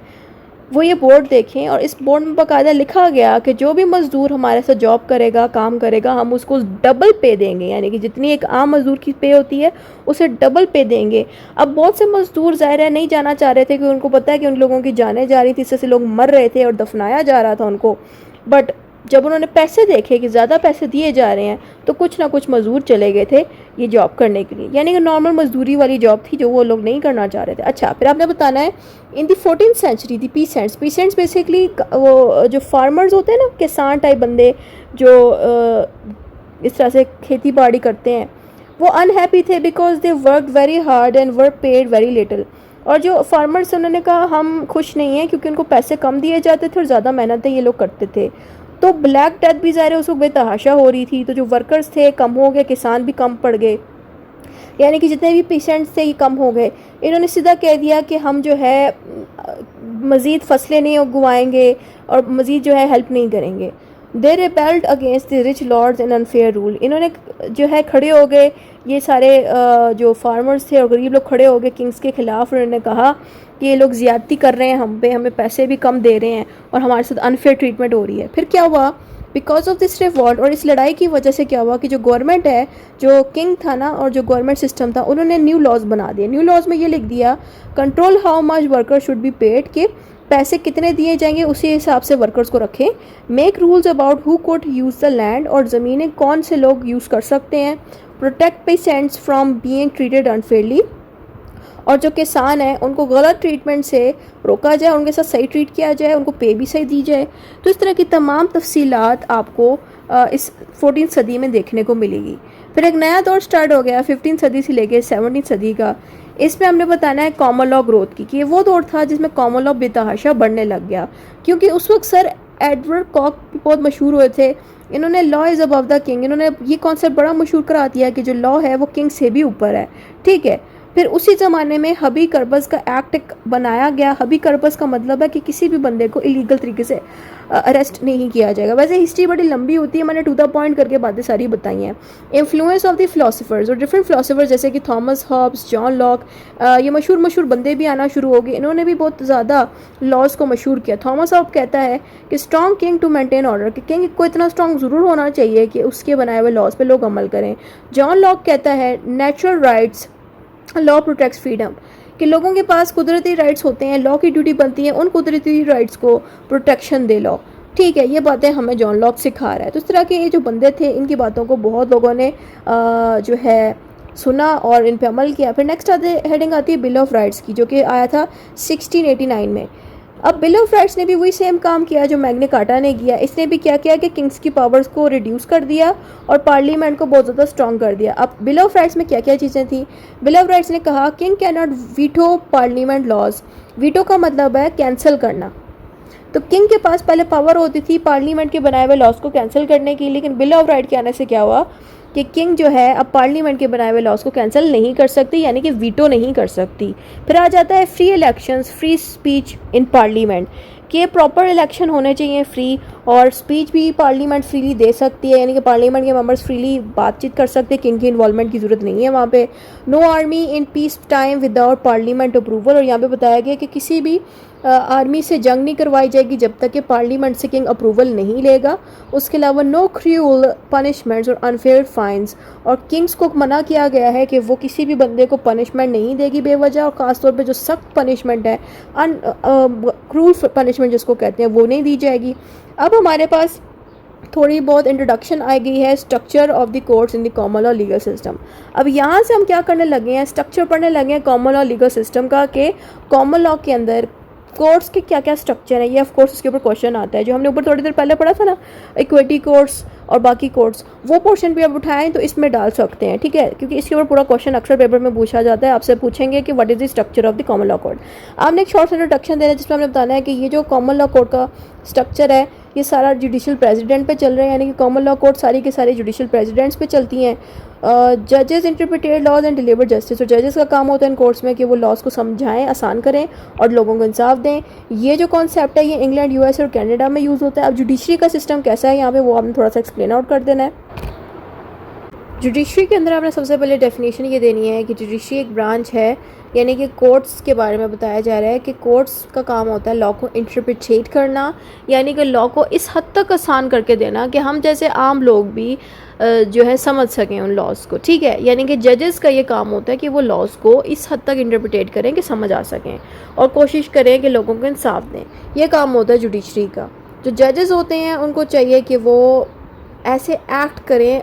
वो ये बोर्ड देखें। और इस बोर्ड में बाकायदा लिखा गया कि जो भी मज़दूर हमारे साथ जॉब करेगा, काम करेगा, हम उसको डबल पे देंगे, यानी कि जितनी एक आम मज़दूर की पे होती है उसे डबल पे देंगे। अब बहुत से मज़दूर ज़ाहिर है नहीं जाना चाह रहे थे, क्योंकि उनको पता है कि उन लोगों की जानें जा रही थी, इससे लोग मर रहे थे और दफनाया जा रहा था उनको। बट जब उन्होंने पैसे देखे कि ज़्यादा पैसे दिए जा रहे हैं, तो कुछ ना कुछ मज़दूर चले गए थे ये जॉब करने के लिए, यानी कि नॉर्मल मजदूरी वाली जॉब थी जो वो लोग नहीं करना चाह रहे थे। अच्छा, फिर आपने बताना है इन दी 14th सेंचुरी दी पीसेंट्स बेसिकली वो जो फार्मर्स होते हैं ना, किसान टाइप बंदे जो इस तरह से खेती बाड़ी करते हैं, वो अनहैप्पी थे because they work very hard and were paid very little. और जो फार्मर्स उन्होंने कहा हम खुश नहीं हैं क्योंकि उनको पैसे कम दिए जाते थे और ज़्यादा मेहनतें ये लोग करते थे। तो ब्लैक डेथ भी ज़ाहिर है उस वक्त बेतहाशा हो रही थी, तो जो वर्कर्स थे कम हो गए, किसान भी कम पड़ गए, यानी कि जितने भी पेशेंट्स थे ये कम हो गए। इन्होंने सीधा कह दिया कि हम जो है मज़ीद फसलें नहीं उगवाएंगे और मज़ीद जो है हेल्प नहीं करेंगे। They rebelled against the rich lords and unfair rule. इन्होंने जो है खड़े हो गए, ये सारे जो फार्मर्स थे और गरीब लोग खड़े हो गए किंग्स के ख़िलाफ़। उन्होंने कहा कि ये लोग ज़्यादती कर रहे हैं हम पे, हमें पैसे भी कम दे रहे हैं और हमारे साथ अनफेयर ट्रीटमेंट हो रही है। फिर क्या हुआ, बिकॉज ऑफ दिस रिवॉल्ट और इस लड़ाई की वजह से क्या हुआ कि जो गवर्नमेंट है, जो किंग था ना और जो गवर्नमेंट सिस्टम था, उन्होंने न्यू लॉज बना दिए। न्यू लॉज में ये लिख दिया control how much worker should be paid, कि पैसे कितने दिए जाएंगे उसी हिसाब से वर्कर्स को रखें। Make rules about who could use the land, और ज़मीनें कौन से लोग यूज़ कर सकते हैं। Protect patients from being treated unfairly, और जो किसान हैं उनको गलत ट्रीटमेंट से रोका जाए, उनके साथ सही ट्रीट किया जाए, उनको पे भी सही दी जाए। तो इस तरह की तमाम तफसीलात आपको इस 14वीं सदी में देखने को मिलेगी। फिर एक नया दौर स्टार्ट हो गया 15वीं सदी से लेके 17वीं सदी का। इसमें हमने बताना है कॉमन लॉ ग्रोथ की, कि ये वो दौर था जिसमें कॉमन लॉ बेतहाशा बढ़ने लग गया, क्योंकि उस वक्त सर एडवर्ड कॉक बहुत मशहूर हुए थे। इन्होंने law is above the king, इन्होंने ये कॉन्सेप्ट बड़ा मशहूर करा दिया कि जो लॉ है वो किंग से भी ऊपर है, ठीक है। फिर उसी ज़माने में हबी करबस का एक्ट बनाया गया। हबी करबस का मतलब है कि किसी भी बंदे को इलीगल तरीके से अरेस्ट नहीं किया जाएगा। वैसे हिस्ट्री बड़ी लंबी होती है, मैंने टू द पॉइंट करके बातें सारी बताई हैं। इन्फ्लुएंस ऑफ द फिलोसफर्स और डिफरेंट फिलोसफर्स जैसे कि थॉमस हॉब्स, जॉन लॉक, ये मशहूर बंदे भी आना शुरू हो गए। इन्होंने भी बहुत ज़्यादा लॉज को मशहूर किया। थॉमस हॉब कहता है कि strong king to maintain order, कि किंग को इतना स्ट्रॉन्ग ज़रूर होना चाहिए कि उसके बनाए हुए लॉज पे लोग अमल करें। जॉन लॉक कहता है natural rights law protects freedom, कि लोगों के पास कुदरती राइट्स होते हैं, लॉ की ड्यूटी बनती है उन कुदरती राइट्स को प्रोटेक्शन दे लॉ, ठीक है। ये बातें हमें जॉन लॉक सिखा रहा है। तो इस तरह के ये जो बंदे थे इनकी बातों को बहुत लोगों ने जो है सुना और इन पे अमल किया। फिर नेक्स्ट हेडिंग आती है बिल ऑफ राइट्स की, जो कि आया था 1689 में। अब बिल ऑफ राइट्स ने भी वही सेम काम किया जो मैग्ना कार्टा ने किया। इसने भी क्या किया कि किंग्स की पावर्स को रिड्यूस कर दिया और पार्लियामेंट को बहुत ज़्यादा स्ट्रॉन्ग कर दिया। अब बिल ऑफ राइट्स में क्या क्या चीज़ें थी। बिल ऑफ राइट्स ने कहा king can not veto parliament laws. Veto का मतलब है कैंसिल करना। तो किंग के पास पहले पावर होती थी पार्लियामेंट के बनाए हुए लॉज को कैंसिल करने की, लेकिन बिल ऑफ राइट के आने से क्या हुआ कि किंग जो है अब पार्लियामेंट के बनाए हुए लॉज को कैंसिल नहीं कर सकती, यानी कि वीटो नहीं कर सकती। फिर आ जाता है free elections, free speech in parliament, कि प्रॉपर इलेक्शन होने चाहिए फ्री, और स्पीच भी पार्लियामेंट फ्रीली दे सकती है, यानी कि पार्लियामेंट के मेंबर्स फ्रीली बातचीत कर सकते हैं, किंग की इन्वॉल्वमेंट की ज़रूरत नहीं है वहाँ पे। Know army in peace time without parliament approval, और यहाँ पे बताया गया कि किसी भी आर्मी से जंग नहीं करवाई जाएगी जब तक कि पार्लियामेंट से किंग अप्रूवल नहीं लेगा। उसके अलावा नो क्रूअल पनिशमेंट्स और अनफेयर फाइन्स, और किंग्स को मना किया गया है कि वो किसी भी बंदे को पनिशमेंट नहीं देगी बेवजह, और ख़ासतौर पे जो सख्त पनिशमेंट है क्रूअल पनिशमेंट जिसको कहते हैं वो नहीं दी जाएगी। अब हमारे पास थोड़ी बहुत इंट्रोडक्शन आ गई है structure of the courts in the common law legal system. अब यहाँ से हम क्या करने लगे हैं, स्ट्रक्चर पढ़ने लगे हैं कॉमन लॉ लीगल सिस्टम का, कि कॉमन लॉ के अंदर कोर्ट्स के क्या क्या स्ट्रक्चर है। ये ऑफ कोर्स इसके ऊपर क्वेश्चन आता है, जो हमने ऊपर थोड़ी देर पहले पढ़ा था ना, इक्विटी कोर्ट्स और बाकी कोर्ट्स, वो पोर्शन भी आप उठाएं तो इसमें डाल सकते हैं, ठीक है, क्योंकि इसके ऊपर पूरा क्वेश्चन अक्सर पेपर में पूछा जाता है। आपसे पूछेंगे कि what is the structure of the common law court. आपने एक शॉर्ट इंट्रोडक्शन देना है जिसमें हमने बताना है कि ये जो कॉमन लॉ कोर्ट का स्ट्रक्चर है ये सारा जुडिशल प्रेसिडेंट पे चल रहे हैं, यानी कि कॉमन लॉ कोर्ट सारी के सारे जुडिशल प्रेसिडेंट्स पे चलती हैं। जजेस interpreted laws and deliver justice, और जजेस का काम होता है इन कोर्ट्स में कि वो लॉज को समझाएं, आसान करें और लोगों को इंसाफ दें। ये जो कॉन्सेप्ट है ये इंग्लैंड, यूएस और कनाडा में यूज़ होता है। अब जुडिशरी का सिस्टम कैसा है यहाँ पे वो आपने थोड़ा सा एक्सप्लेन आउट कर देना है। जुडिशरी के अंदर आपने सबसे पहले डेफिनेशन ये देनी है कि जुडिशरी एक ब्रांच है, यानी कि कोर्ट्स के बारे में बताया जा रहा है कि कोर्ट्स का काम होता है लॉ को इंटरप्रिटेट करना, यानी कि लॉ को इस हद तक आसान करके देना कि हम जैसे आम लोग भी जो है समझ सकें उन लॉज को, ठीक है। यानी कि जजेस का ये काम होता है कि वो लॉज को इस हद तक इंटरप्रिटेट करें कि समझ आ सकें और कोशिश करें कि लोगों को इंसाफ दें। ये काम होता है जुडिशरी का। जो जजेस होते हैं उनको चाहिए कि वो ऐसे एक्ट करें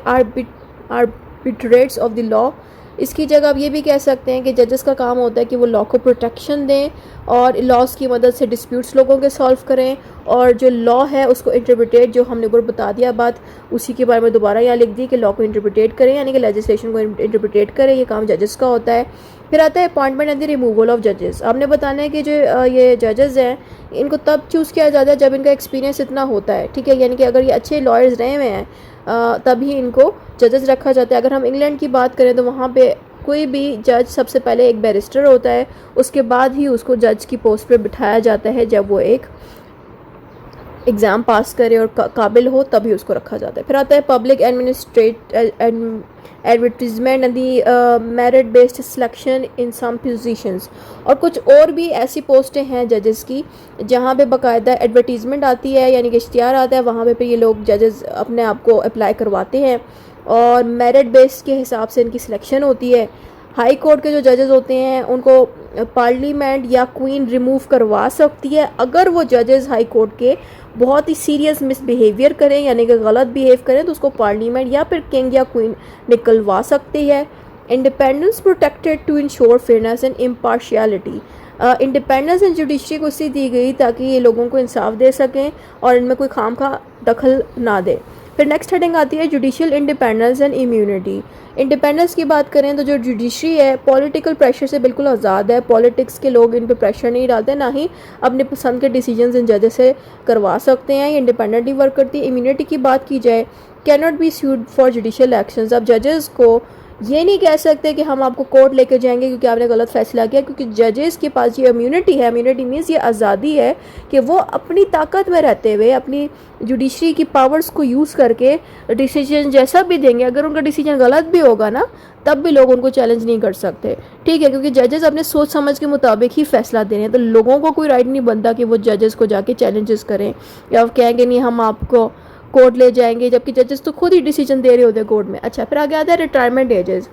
आर्बिट्रेट्स ऑफ द लॉ, इसकी जगह आप ये भी कह सकते हैं कि जजेस का काम होता है कि वो लॉ को प्रोटेक्शन दें और लॉज की मदद से डिस्प्यूट्स लोगों के सॉल्व करें, और जो लॉ है उसको इंटरप्रिटेट, जो हमने ऊपर बता दिया बात, उसी के बारे में दोबारा यहाँ लिख दी कि लॉ को इंटरप्रिटेट करें, यानी कि लेजिस्लेशन को इंटरप्रिटेट करें, ये काम जजेस का होता है। फिर आता है appointment and the removal of जजेस। आपने बताना है कि जो ये जजेस हैं इनको तब चूज़ किया जाता है जब इनका एक्सपीरियंस इतना होता है, ठीक है, यानी कि अगर ये अच्छे लॉयर्स रहे हुए हैं तभी इनको जजेस रखा जाता है। अगर हम इंग्लैंड की बात करें तो वहाँ पे कोई भी जज सबसे पहले एक बैरिस्टर होता है, उसके बाद ही उसको जज की पोस्ट पे बिठाया जाता है। जब वो एक एग्ज़ाम पास करे और काबिल हो तभी उसको रखा जाता है। फिर आता है public advertisement and the merit based selection in some positions. और कुछ और भी ऐसी पोस्टें हैं जजेस की जहाँ पे बाकायदा एडवर्टीजमेंट आती है, यानी कि इश्तिहार आता है, वहाँ पे फिर ये लोग जजेस अपने आप को अप्लाई करवाते हैं और मेरिट बेस्ड के हिसाब से इनकी सिलेक्शन होती है। हाई कोर्ट के जो जजेस होते हैं उनको पार्लियामेंट या क्वीन रिमूव करवा सकती है अगर वो जजेस हाई कोर्ट के बहुत ही सीरियस मिसबिहेवियर करें, यानी कि गलत बिहेव करें, तो उसको पार्लियामेंट या फिर किंग या क्वीन निकलवा सकती है। Independence protected to ensure fairness and impartiality. Independence and judiciary को इसलिए दी गई ताकि ये लोगों को इंसाफ दे सकें और इनमें कोई खामखा दखल ना दे। फिर नेक्स्ट हेडिंग आती है judicial independence and immunity. Independence की बात करें तो जो जुडिशरी है पॉलिटिकल प्रेशर से बिल्कुल आज़ाद है, पॉलिटिक्स के लोग इन पे प्रेशर नहीं डालते, ना ही अपने पसंद के डिसीजंस इन जजेस से करवा सकते हैं, ये इंडिपेंडेंटली वर्क करती है। इम्यूनिटी की बात की जाए, can not be sued for judicial actions. अब जजेस को ये नहीं कह सकते कि हम आपको कोर्ट लेकर जाएंगे क्योंकि आपने गलत फैसला किया, क्योंकि जजेस के पास ये इम्यूनिटी है। इम्यूनिटी मीन्स ये आज़ादी है कि वो अपनी ताकत में रहते हुए अपनी जुडिशरी की पावर्स को यूज़ करके डिसीजन जैसा भी देंगे, अगर उनका डिसीजन गलत भी होगा ना तब भी लोग उनको चैलेंज नहीं कर सकते, ठीक है, क्योंकि जजेस अपने सोच समझ के मुताबिक ही फैसला दे रहे हैं। तो लोगों को कोई राइट नहीं बनता कि वो जजेस को जाके चैलेंजेस करें या कहेंगे नहीं हम आपको कोर्ट ले जाएंगे, जबकि जजेस तो खुद ही डिसीजन दे रहे होते हैं कोर्ट में। अच्छा, फिर आगे आता है रिटायरमेंट एजेस।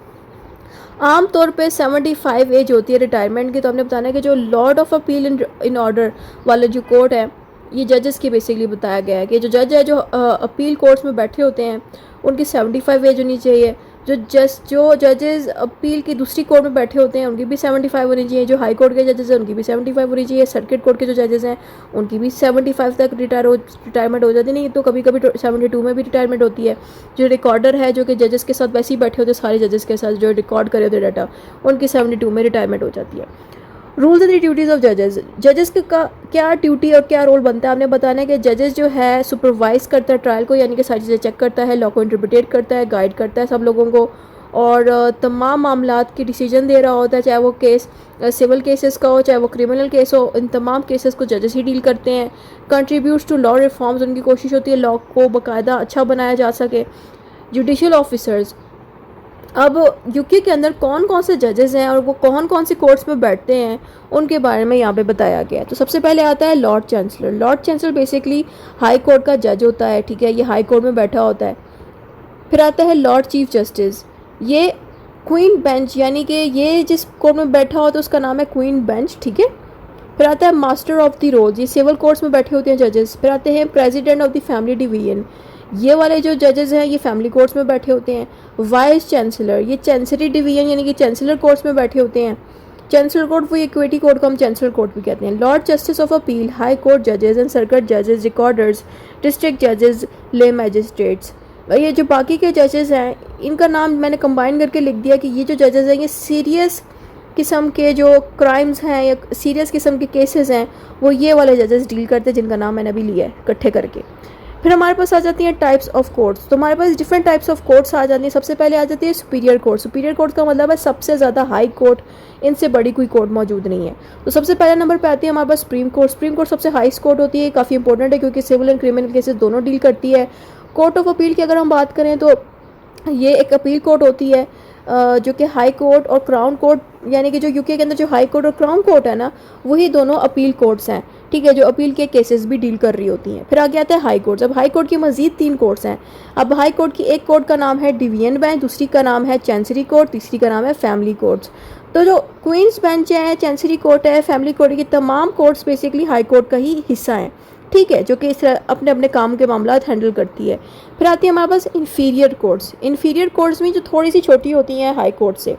आम तौर पे 75 एज होती है रिटायरमेंट की। तो हमने बताना है कि जो Lord of appeal in order वाले जो कोर्ट है ये जजेस की बेसिकली बताया गया है कि जो जज है जो अपील कोर्ट्स में बैठे होते हैं उनकी 75 एज होनी चाहिए। जो जजेस अपील की दूसरी कोर्ट में बैठे होते हैं उनकी भी 75 होनी चाहिए। जो हाई कोर्ट के जजेस हैं उनकी भी 75 होनी चाहिए। सर्किट कोर्ट के जो जजेस हैं उनकी भी 75 तक रिटायरमेंट हो जाती, नहीं तो कभी कभी 72 में भी रिटायरमेंट होती है। जो रिकॉर्डर है जो कि जजेस के साथ वैसे ही बैठे होते हैं, सारे जजेस के साथ जो रिकॉर्ड करे होते डाटा, उनकी 72 में रिटायरमेंट हो जाती है। रूल्स एंड ड्यूटीज़ ऑफ जजेस। जजेस का क्या ड्यूटी और क्या रोल बनता है आपने बताना है कि जजेस जो है सुपरवाइज करता है ट्रायल को, यानी कि सारी चीज़ें चेक करता है, लॉ को इंटरप्रिटेट करता है, गाइड करता है सब लोगों को, और तमाम मामलात की डिसीजन दे रहा होता है, चाहे वो केस सिविल केसेस का हो चाहे वो क्रिमिनल केस हो, इन तमाम केसेस को जजेस ही डील करते हैं। कंट्रीब्यूट्स टू लॉ रिफॉर्म्स, उनकी कोशिश होती है लॉ को बाकायदा अच्छा बनाया जा सके। जुडिशियल ऑफिसर्स, अब यूके के अंदर कौन कौन से जजेस हैं और वो कौन कौन सी कोर्ट्स में बैठते हैं उनके बारे में यहाँ पे बताया गया है। तो सबसे पहले आता है Lord chancellor. Lord chancellor basically high court का जज होता है, ठीक है, ये हाई कोर्ट में बैठा होता है। फिर आता है लॉर्ड चीफ जस्टिस, ये क्वीन बेंच, यानी कि ये जिस कोर्ट में बैठा होता है उसका नाम है क्वीन बेंच, ठीक है। फिर आता है मास्टर ऑफ द रोल्स, ये सिविल कोर्ट्स में बैठे होते हैं जजेस। फिर आते हैं president of the family division, ये वाले जो जजेस हैं ये फैमिली कोर्ट्स में बैठे होते हैं। वाइस चांसलर, ये चांसरी डिवीजन यानी कि चांसलर कोर्ट्स में बैठे होते हैं। चांसलर कोर्ट वो इक्विटी कोर्ट को हम चांसलर कोर्ट भी कहते हैं। Lord justice of appeal, high court जजेस एंड सर्किट जजेस, रिकॉर्डर्स, डिस्ट्रिक्ट जजेस, ले मैजिस्ट्रेट्स। ये जो बाकी के जजेस हैं इनका नाम मैंने कंबाइन करके लिख दिया कि ये जो जजेस हैं ये सीरियस किस्म के जो क्राइम्स हैं या सीरियस किस्म के केसेस हैं वो ये वाले जजेस डील करते हैं, जिनका नाम मैंने अभी लिया है इकट्ठे करके। फिर हमारे पास आ जाती हैं टाइप्स ऑफ कोर्ट्स। तो हमारे पास डिफरेंट टाइप्स ऑफ कोर्ट्स आ जाती हैं। सबसे पहले आ जाती है सुपीरियर कोर्ट। सुपीरियर कोर्ट का मतलब है सबसे ज़्यादा हाई कोर्ट, इनसे बड़ी कोई कोर्ट मौजूद नहीं है। तो सबसे पहले नंबर पे आती है हमारे पास सुप्रीम कोर्ट। सुप्रीम कोर्ट सबसे हाईएस्ट कोर्ट होती है, काफ़ी इंपॉर्टेंट है क्योंकि सिविल एंड क्रिमिनल केसेस दोनों डील करती है। कोर्ट ऑफ अपील की अगर हम बात करें तो ये एक अपील कोर्ट होती है जो कि हाई कोर्ट और क्राउन कोर्ट, यानी कि जो यूके के अंदर जो हाई कोर्ट और क्राउन कोर्ट है ना वही दोनों अपील कोर्ट्स हैं, ठीक है, जो अपील के केसेस भी डील कर रही होती हैं। फिर आगे आता है हाई कोर्ट्स। अब हाई कोर्ट की मजीद 3 कोर्ट्स हैं। अब हाई कोर्ट की एक कोर्ट का नाम है डिवीजन बेंच, दूसरी का नाम है चांसरी कोर्ट, तीसरी का नाम है फैमिली कोर्ट्स। तो जो क्वींस बेंच है, चांसरी कोर्ट है, फैमिली कोर्ट, ये तमाम कोर्ट्स बेसिकली हाई कोर्ट का ही हिस्सा हैं, ठीक है, जो कि इस अपने अपने काम के मामला हैंडल करती है। फिर आती है हमारे पास इन्फीरियर कोर्ट्स। इन्फीरियर कोर्ट्स में जो थोड़ी सी छोटी होती हैं हाई कोर्ट से,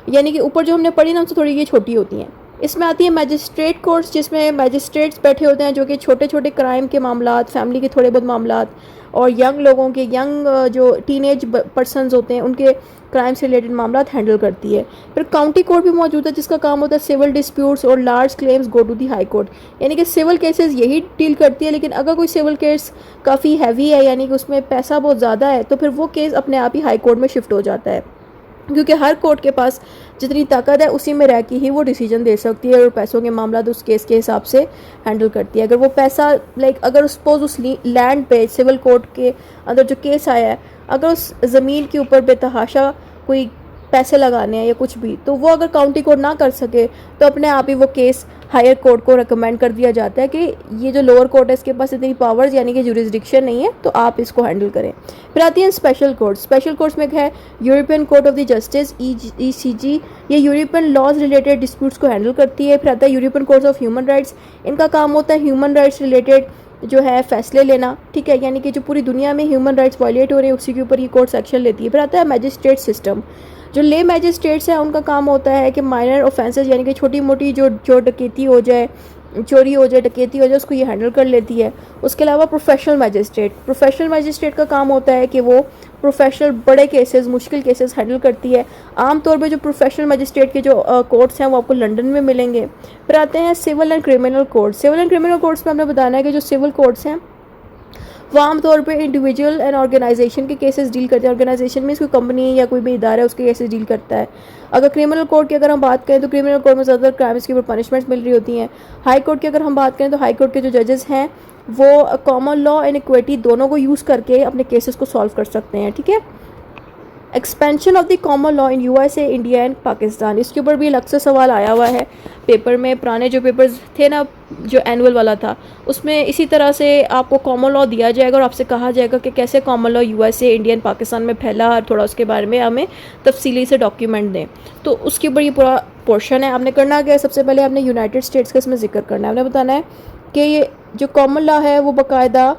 यानी कि ऊपर जो हमने पढ़ी ना, उससे थोड़ी ये छोटी होती हैं। इसमें आती है मैजिस्ट्रेट कोर्ट्स, जिसमें मैजिस्ट्रेट्स बैठे होते हैं जो कि छोटे छोटे क्राइम के मामलात, फैमिली के थोड़े बहुत मामलात और यंग लोगों के, जो टीनेज पर्सनस होते हैं उनके क्राइम से रिलेटेड मामला हैंडल करती है। फिर काउंटी कोर्ट भी मौजूद है, जिसका काम होता है सिविल डिस्प्यूट्स और large claims go to the high court, यानी कि सिविल केसेस यही डील करती है। लेकिन अगर कोई सिविल केस काफ़ी हैवी है, यानी कि उसमें पैसा बहुत ज़्यादा है, तो फिर वो केस अपने आप ही हाई कोर्ट में शिफ्ट हो जाता है, क्योंकि हर कोर्ट के पास जितनी ताकत है उसी में रह के ही वो डिसीजन दे सकती है और पैसों के मामला उस केस के हिसाब से हैंडल करती है। अगर वो पैसा अगर सपोज उस लैंड पे सिविल कोर्ट के अंदर जो केस आया है, अगर उस ज़मीन के ऊपर बेतहाशा कोई पैसे लगाने हैं या कुछ भी, तो वो अगर काउंटी कोर्ट ना कर सके तो अपने आप ही वो केस हायर कोर्ट को रिकमेंड कर दिया जाता है कि ये जो लोअर कोर्ट है इसके पास इतनी पावर्स यानी कि जुरिसडिक्शन नहीं है, तो आप इसको हैंडल करें। फिर आती है स्पेशल कोर्ट्स। स्पेशल कोर्ट्स में है European court of the justice ECJ, ये यूरोपियन लॉज रिलेटेड डिस्प्यूट्स को हैंडल करती है। फिर आता है European courts of human rights, इनका काम होता है ह्यूमन राइट्स रिलेटेड जो है फैसले लेना, ठीक है, यानी कि जो पूरी दुनिया में ह्यूमन राइट्स वायलेट हो रहे हैं उसी के ऊपर ये कोर्ट एक्शन लेती है। फिर आता है मैजिस्ट्रेट सिस्टम। जो ले मैजिस्ट्रेट्स हैं उनका काम होता है कि माइनर ऑफेंसेस यानी कि छोटी मोटी जो डकैती हो जाए, चोरी हो जाए, डकैती हो जाए, उसको ये हैंडल कर लेती है। उसके अलावा प्रोफेशनल मैजिस्ट्रेट का काम होता है कि वो प्रोफेशनल बड़े केसेस, मुश्किल केसेस हैंडल करती है। आमतौर पे जो प्रोफेशनल मैजिस्ट्रेट के जो कोर्ट्स हैं वो आपको लंदन में मिलेंगे। फिर आते हैं civil and criminal courts. Civil and criminal courts में हमने बताना है कि जो सिविल कोर्ट्स हैं वो आमतौर पे इंडिविजुअल एंड ऑर्गेनाइजेशन के केसेस डील करते हैं। ऑर्गेनाइजेशन में कोई कंपनी या कोई भी इदारा है उसके केसेस डील करता है। अगर क्रिमिनल कोर्ट की अगर हम बात करें तो क्रिमिनल कोर्ट में ज़्यादातर क्राइम्स के ऊपर पनिशमेंट्स मिल रही होती हैं। हाई कोर्ट की अगर हम बात करें तो हाई कोर्ट के जो जजेस हैं वो कॉमन लॉ एंड इक्विटी दोनों को यूज़ करके अपने केसेस को सॉल्व कर सकते हैं, ठीक है। Expansion of the common law in USA, India and Pakistan, इसके ऊपर भी अलग से सवाल आया हुआ है पेपर में। पुराने जो पेपर्स थे ना, जो एनुअल वाला था, उसमें इसी तरह से आपको कॉमन लॉ दिया जाएगा और आपसे कहा जाएगा कि कैसे common law USA, India and Pakistan में फैला और थोड़ा उसके बारे में हमें तफसीली से डॉक्यूमेंट दें। तो उसके ऊपर ये पूरा पोर्शन है। आपने करना क्या है, सबसे पहले आपने यूनाइटेड स्टेट्स का इसमें जिक्र करना है। आपने बताना है कि ये जो कॉमन लॉ है वो बाकायदा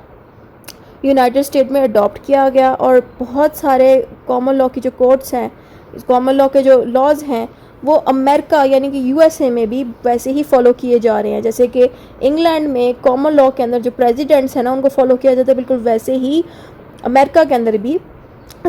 यूनाइटेड स्टेट में अडॉप्ट किया गया और बहुत सारे कॉमन लॉ की जो कोर्ट्स हैं, कॉमन लॉ के जो लॉज हैं वो अमेरिका यानी कि USA में भी वैसे ही फॉलो किए जा रहे हैं। जैसे कि इंग्लैंड में कॉमन लॉ के अंदर जो प्रेसिडेंट्स हैं ना उनको फॉलो किया जाता है, बिल्कुल वैसे ही अमेरिका के अंदर भी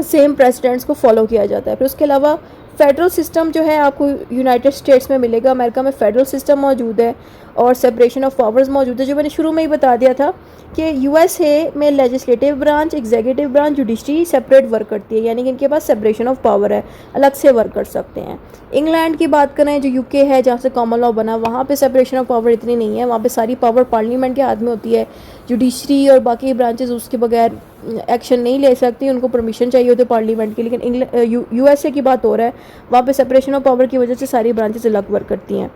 सेम प्रेसिडेंट्स को फॉलो किया जाता है। फिर उसके अलावा फेडरल सिस्टम जो है आपको यूनाइटेड स्टेट्स में मिलेगा। अमेरिका में फेडरल सिस्टम मौजूद है और सेपरेशन ऑफ पावर्स मौजूद है, जो मैंने शुरू में ही बता दिया था कि USA में legislative branch, executive branch, judiciary separate work करती है, यानी कि इनके पास सेपरेशन ऑफ पावर है, अलग से वर्क कर सकते हैं। इंग्लैंड की बात करें, जो UK है जहाँ से कॉमन लॉ बना, वहाँ पे सेपरेशन ऑफ पावर इतनी नहीं है। वहाँ पे सारी पावर पार्लियामेंट के हाथ में होती है। जुडिशरी और बाकी ब्रांचेस उसके बगैर एक्शन नहीं ले सकती, उनको परमिशन चाहिए होती है पार्लियामेंट की। लेकिन USA की बात हो रहा है, वहाँ पे सेपरेशन ऑफ पावर की वजह से सारी ब्रांचेस अलग वर्क करती हैं।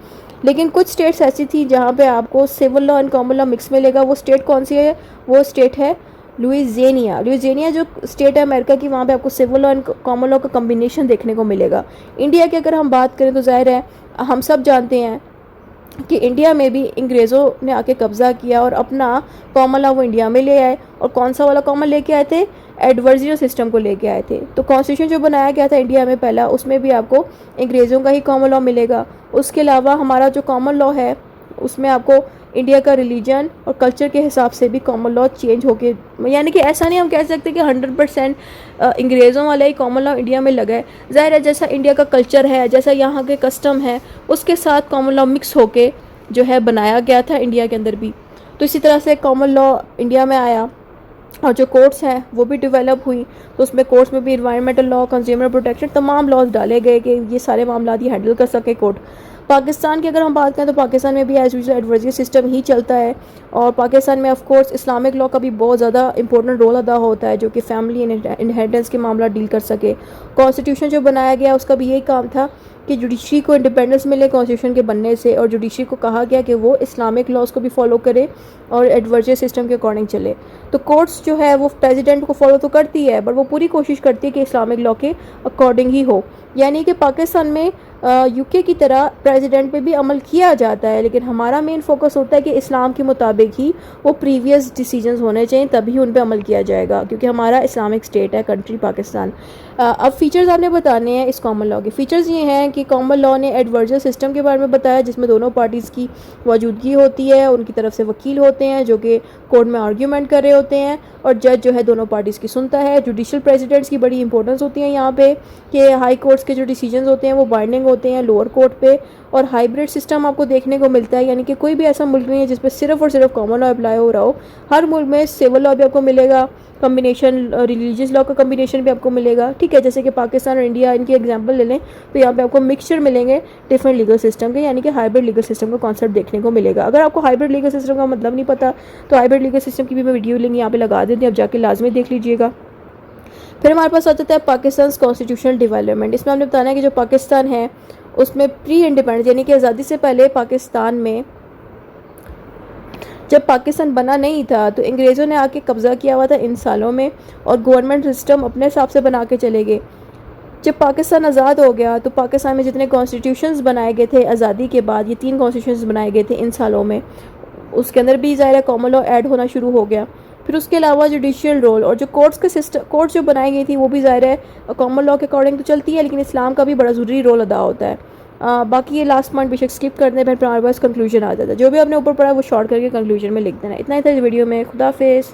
लेकिन कुछ स्टेट्स ऐसी थी जहाँ पे आपको civil law and common law mix मिलेगा। वो स्टेट कौन सी है? वो स्टेट है लुइजियाना जो स्टेट है अमेरिका की, वहाँ पे आपको civil law and common law का कॉम्बिनेशन देखने को मिलेगा। इंडिया की अगर हम बात करें तो जाहिर है हम सब जानते हैं कि इंडिया में भी अंग्रेज़ों ने आके कब्ज़ा किया और अपना कॉमन लॉ वो इंडिया में ले आए। और कौन सा वाला कॉमन लेके आए थे? एडवर्जियो सिस्टम को लेके आए थे। तो कॉन्स्टिट्यूशन जो बनाया गया था इंडिया में पहला, उसमें भी आपको अंग्रेज़ों का ही कॉमन लॉ मिलेगा। उसके अलावा हमारा जो कॉमन लॉ है उसमें आपको इंडिया का रिलीजन और कल्चर के हिसाब से भी कॉमन लॉ चेंज होके, यानी कि ऐसा नहीं हम कह सकते कि 100% अंग्रेज़ों वाला ही कॉमन लॉ इंडिया में लगा है। ज़ाहिर है जैसा इंडिया का कल्चर है, जैसा यहाँ के कस्टम है, उसके साथ कॉमन लॉ मिक्स होके जो है बनाया गया था इंडिया के अंदर भी। तो इसी तरह से कॉमन लॉ इंडिया में आया और जो कोर्ट्स हैं वो भी डेवलप हुई। तो उसमें कोर्ट्स में भी इन्वायरमेंटल लॉ, कंज्यूमर प्रोटेक्शन, तमाम लॉज डाले गए कि ये सारे मामला ही हैंडल कर सके कोर्ट। पाकिस्तान की अगर हम बात करें तो पाकिस्तान में भी एज यूजुअल एडवर्जरी सिस्टम ही चलता है। और पाकिस्तान में ऑफ कोर्स इस्लामिक लॉ का भी बहुत ज़्यादा इंपॉर्टेंट रोल अदा होता है, जो कि फैमिली इनहेरिटेंस के मामला डील कर सके। कॉन्स्टिट्यूशन जो बनाया गया उसका भी यही काम था कि जुडिशरी को इंडिपेंडेंस मिले कॉन्स्टिट्यूशन के बनने से, और जुडिशरी को कहा गया कि वो इस्लामिक लॉज को भी फॉलो करे और एडवर्जरी सिस्टम के अकॉर्डिंग चले। तो कोर्ट्स जो है वो प्रेसिडेंट को फॉलो तो करती है, बट वो पूरी कोशिश करती है कि इस्लामिक लॉ के अकॉर्डिंग ही हो। यानी कि पाकिस्तान में यूके की तरह प्रेसिडेंट पे भी अमल किया जाता है, लेकिन हमारा मेन फोकस होता है कि इस्लाम के मुताबिक ही वो प्रीवियस डिसीजंस होने चाहिए, तभी उन पे अमल किया जाएगा, क्योंकि हमारा इस्लामिक स्टेट है कंट्री पाकिस्तान। अब फीचर्स आपने बताने हैं इस कॉमन लॉ के। फीचर्स ये हैं कि कॉमन लॉ ने एडवर्जर सिस्टम के बारे में बताया, जिसमें दोनों पार्टीज़ की मौजूदगी होती है, उनकी तरफ से वकील होते हैं जो कि कोर्ट में आर्ग्यूमेंट कर रहे होते हैं, और जज जो है दोनों पार्टीज़ की सुनता है। जुडिशल प्रेसिडेंट्स की बड़ी इंपॉर्टेंस होती है यहाँ पे कि हाई कोर्ट्स के जो डिसीजंस होते हैं वो बाइंडिंग होते हैं लोअर कोर्ट पे। और हाइब्रिड सिस्टम आपको देखने को मिलता है, यानी कि कोई भी ऐसा मुल्क नहीं है जिस पर सिर्फ और सिर्फ कॉमन लॉ अप्लाई हो रहा हो। हर मुल्क में सिविल लॉ भी आपको मिलेगा, कम्बिनेशन रिलीजियस लॉ का कम्बिनेशन भी आपको मिलेगा, ठीक है। जैसे कि पाकिस्तान और इंडिया, इनकी एग्जांपल ले लें तो यहाँ पे आपको मिक्सचर मिलेंगे डिफरेंट लीगल सिस्टम के, यानी कि हाइब्रिड लीगल सिस्टम का कॉन्सेप्ट देखने को मिलेगा। अगर आपको हाइब्रिड लीगल सिस्टम का मतलब नहीं पता तो हाइब्रिड लीगल सिस्टम की भी मैं वीडियो लिंक यहाँ पे लगा देती हूँ, आप जाके लाजमी देख लीजिएगा। फिर हमारे पास आ जाता है पाकिस्तान कॉन्स्टिट्यूशनल डेवलपमेंट। इसमें हमने बताना है कि जो पाकिस्तान है उसमें प्री इंडिपेंडेंस यानी कि आज़ादी से पहले पाकिस्तान में जब पाकिस्तान बना नहीं था तो अंग्रेज़ों ने आके कब्ज़ा किया हुआ था इन सालों में, और गवर्नमेंट सिस्टम अपने हिसाब से बना के चले गए। जब पाकिस्तान आज़ाद हो गया तो पाकिस्तान में जितने कॉन्स्टिट्यूशंस बनाए गए थे आज़ादी के बाद, ये 3 कॉन्स्टिट्यूशंस बनाए गए थे इन सालों में, उसके अंदर भी ज़ाहिर है कॉमन लॉ ऐड होना शुरू हो गया। फिर उसके अलावा जुडिशियल रोल और जो कोर्ट्स के सिस्टम, कोर्ट्स जो बनाई गई थी वो भी ज़ाहिर है कॉमन लॉ के अकॉर्डिंग तो चलती है, लेकिन इस्लाम का भी बड़ा ज़रूरी रोल अदा होता है। बाकी ये लास्ट पॉइंट बेशक स्किप कर दें, फिर हमारे पास कंक्लूजन आ जाता है। जो भी आपने ऊपर पढ़ा वो शॉर्ट करके कंक्लूजन में लिख देना। इतना ही था इस वीडियो में। खुदा हाफिज़।